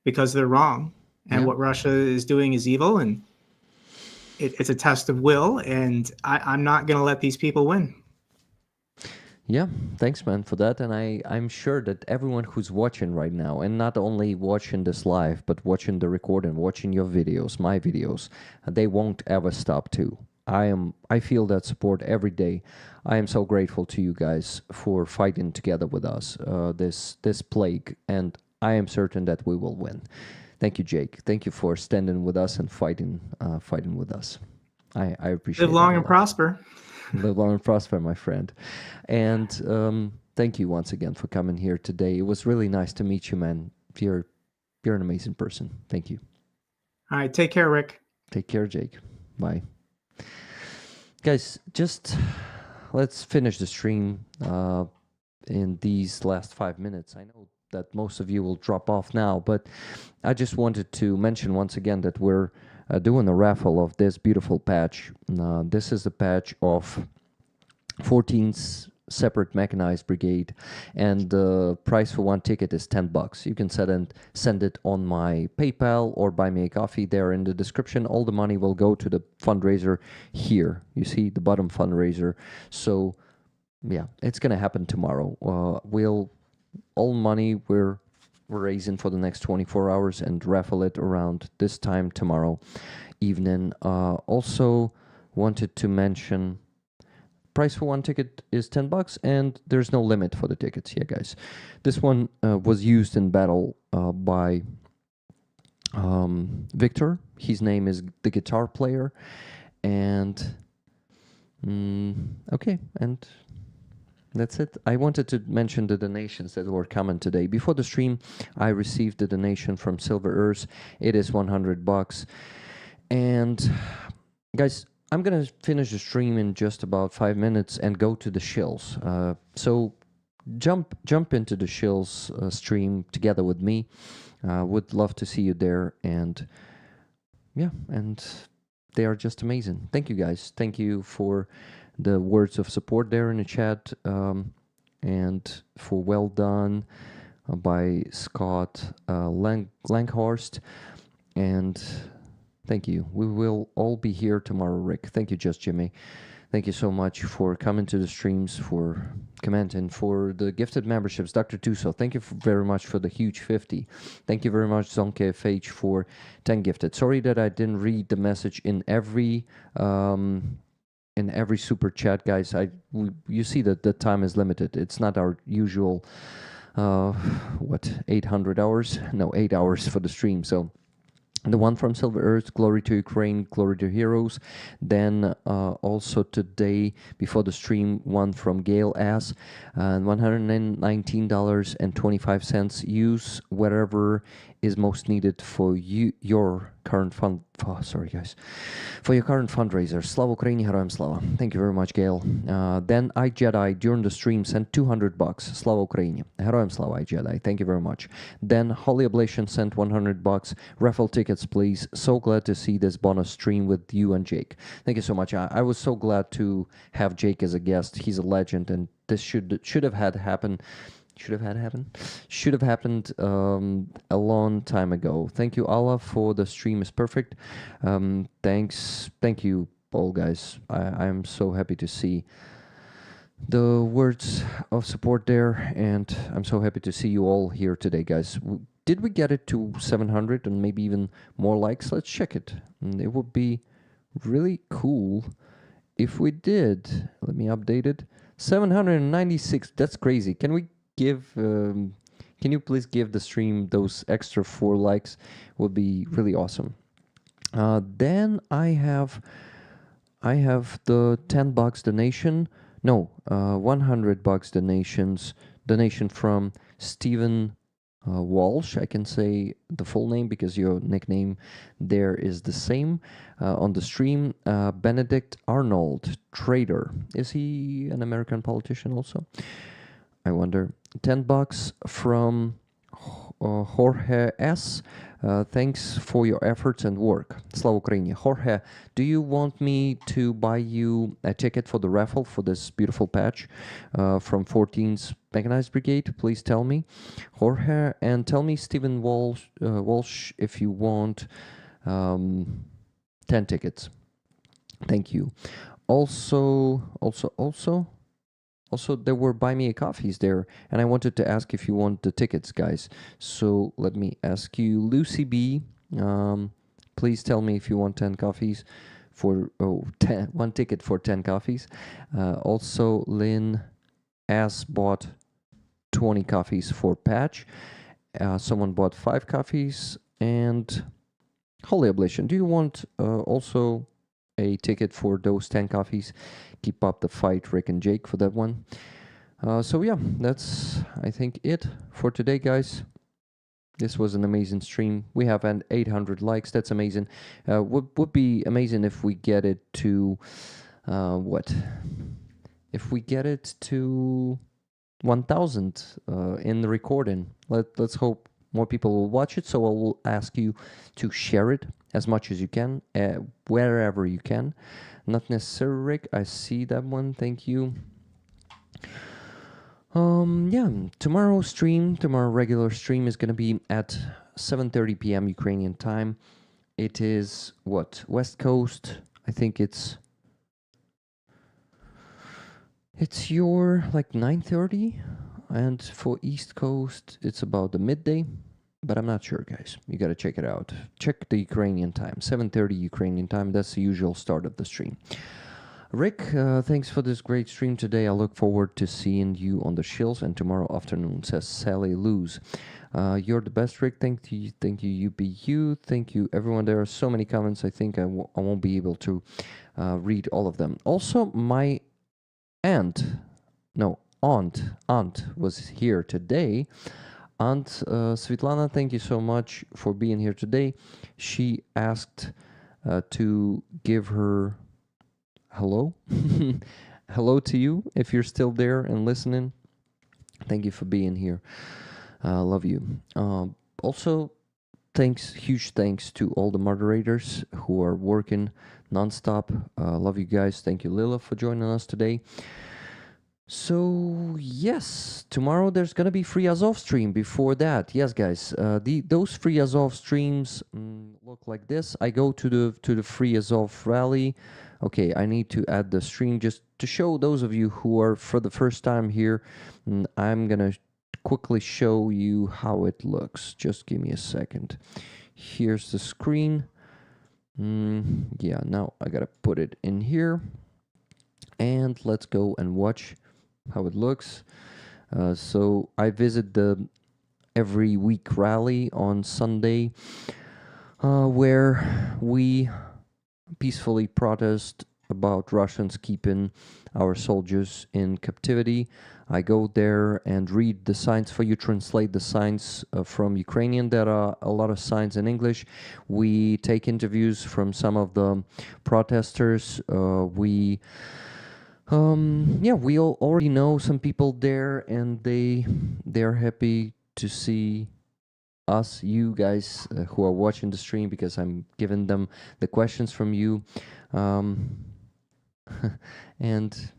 because they're wrong. And what Russia is doing is evil, and it's a test of will, and I'm not going to let these people win. Yeah, thanks, man, for that. And I'm sure that everyone who's watching right now, and not only watching this live, but watching the recording, watching your videos, my videos, they won't ever stop too. I feel that support every day. I am so grateful to you guys for fighting together with us this plague, and I am certain that we will win. Thank you, Jake. Thank you for standing with us and fighting with us. I appreciate it. Live long and prosper. Live long and prosper, my friend. And thank you once again for coming here today. It was really nice to meet you, man. You're an amazing person. Thank you. All right. Take care, Rick. Take care, Jake. Bye. Guys, just let's finish the stream in these last 5 minutes. I know that most of you will drop off now, but I just wanted to mention once again that we're doing a raffle of this beautiful patch. This is a patch of 14th separate mechanized brigade, and the price for one ticket is $10. You can send it on my PayPal or buy me a coffee there in the description. All the money will go to the fundraiser here. You see the bottom fundraiser. So yeah, it's gonna happen tomorrow. All money we're raising for the next 24 hours and raffle it around this time tomorrow evening. Also wanted to mention, price for one ticket is $10 and there's no limit for the tickets. Yeah, guys, this one was used in battle by Victor. His name is the guitar player. And okay, and that's it. I wanted to mention the donations that were coming today. Before the stream, I received a donation from Silver Earth. It is $100. And guys, I'm gonna finish the stream in just about 5 minutes and go to the shills. So jump into the shills stream together with me. Would love to see you there. And yeah, and they are just amazing. Thank you, guys. Thank you for the words of support there in the chat, and for well done by Scott Langhorst. And thank you. We will all be here tomorrow, Rick. Thank you, Just Jimmy. Thank you so much for coming to the streams, for commenting, for the gifted memberships. Dr. Tuso, thank you very much for the huge 50. Thank you very much, Zonke FH, for 10 gifted. Sorry that I didn't read the message in every super chat, guys. You see that the time is limited. It's not our usual 800 hours? No, 8 hours for the stream. So the one from Silver Earth, Glory to Ukraine, Glory to Heroes. Then also today, before the stream, one from Gail S. And $119.25. Use whatever is most needed for your current fund. Oh, sorry, guys. For your current fundraiser. Slava Ukraini, Heroям Slava. Thank you very much, Gail. Then iJedi during the stream sent $200. Slava Ukraini. Heroям Slava, iJedi. Thank you very much. Then Holy Oblation sent $100. Raffle tickets, please. So glad to see this bonus stream with you and Jake. Thank you so much. I was so glad to have Jake as a guest. He's a legend, and this should have happened a long time ago. Thank you, Allah, for the stream is perfect. Thank you all, guys. I'm so happy to see the words of support there, and I'm so happy to see you all here today, guys. Did we get it to 700 and maybe even more likes? Let's check it. It would be really cool if we did. Let me update it. 796. That's crazy. Can you please give the stream those extra 4 likes? Would be really awesome. Then I have the $10 donation. No, $100 donation from Stephen Walsh. I can say the full name because your nickname there is the same on the stream. Benedict Arnold, trader. Is he an American politician also? I wonder. $10 from Jorge S. Thanks for your efforts and work. Slava Ukraini. Jorge, do you want me to buy you a ticket for the raffle for this beautiful patch from 14th Mechanized Brigade? Please tell me. Jorge, and tell me, Stephen Walsh, if you want 10 tickets. Thank you. Also, there were Buy Me a Coffees there, and I wanted to ask if you want the tickets, guys. So let me ask you, Lucy B, please tell me if you want 10 coffees for, one ticket for 10 coffees. Also, Lynn S bought 20 coffees for Patch. Someone bought 5 coffees, and Holy Oblation. Do you want also a ticket for those 10 coffees? Keep up the fight, Rick and Jake, for that one. So yeah, that's, I think, it for today, guys. This was an amazing stream. We have an 800 likes. That's amazing. Would be amazing if we get it to if we get it to 1,000 in the recording. Let's hope more people will watch it. So I will ask you to share it as much as you can, wherever you can. Not necessarily Rick. I see that one. Thank you. Yeah, tomorrow regular stream is gonna be at 7:30 p.m. Ukrainian time. It is what, West Coast? I think it's your like 9:30, and for East Coast it's about the midday, but I'm not sure, guys. You gotta check it out. Check the Ukrainian time, 7:30 Ukrainian time. That's the usual start of the stream. Rick, thanks for this great stream today. I look forward to seeing you on the shills and tomorrow afternoon, says Sally Luz. You're the best, Rick. Thank you, UBU. Thank you, everyone. There are so many comments. I think I won't be able to read all of them. Also, my aunt was here today. Aunt Svetlana, thank you so much for being here today. She asked to give her hello. Hello to you if you're still there and listening. Thank you for being here. Love you. Also, huge thanks to all the moderators who are working nonstop. Love you guys. Thank you, Lila, for joining us today. So yes, tomorrow there's gonna be free Azov stream. Before that, yes, guys, those free Azov streams look like this. I go to the free Azov rally. Okay, I need to add the stream just to show those of you who are for the first time here. I'm gonna quickly show you how it looks. Just give me a second. Here's the screen. Yeah, now I gotta put it in here, and let's go and watch how it looks. So I visit the every week rally on Sunday, where we peacefully protest about Russians keeping our soldiers in captivity. I go there and read the signs for you, translate the signs from Ukrainian. There are a lot of signs in English. We take interviews from some of the protesters. We all already know some people there, and they're happy to see us, you guys who are watching the stream, because I'm giving them the questions from you. And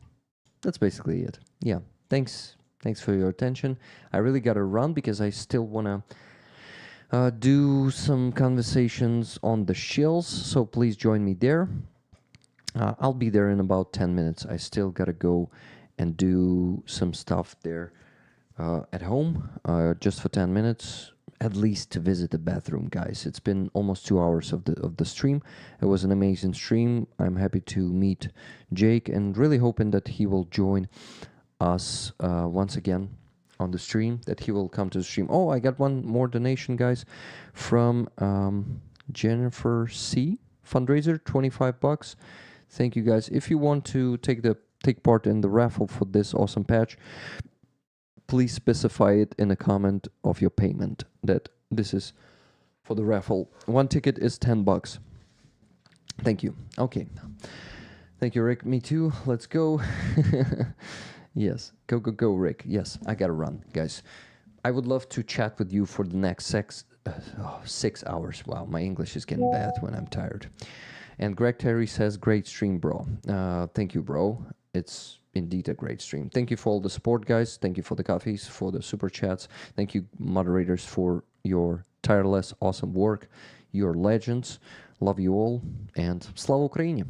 that's basically it. Yeah, thanks for your attention. I really gotta run because I still wanna do some conversations on the shills, so please join me there. I'll be there in about 10 minutes. I still gotta go and do some stuff there at home, just for 10 minutes, at least to visit the bathroom, guys. It's been almost 2 hours of the stream. It was an amazing stream. I'm happy to meet Jake and really hoping that he will join us once again on the stream, that he will come to the stream. Oh, I got one more donation, guys, from Jennifer C. Fundraiser, $25. Thank you, guys. If you want to take part in the raffle for this awesome patch, please specify it in a comment of your payment that this is for the raffle. One ticket is $10. Thank you. Okay. Thank you, Rick. Me too. Let's go. Yes. Go, Rick. Yes, I gotta run, guys. I would love to chat with you for the next 6 hours. Wow, my English is getting bad when I'm tired. And Greg Terry says, great stream, bro. Thank you, bro. It's indeed a great stream. Thank you for all the support, guys. Thank you for the coffees, for the super chats. Thank you, moderators, for your tireless, awesome work. You're legends. Love you all. And Slava Ukraini.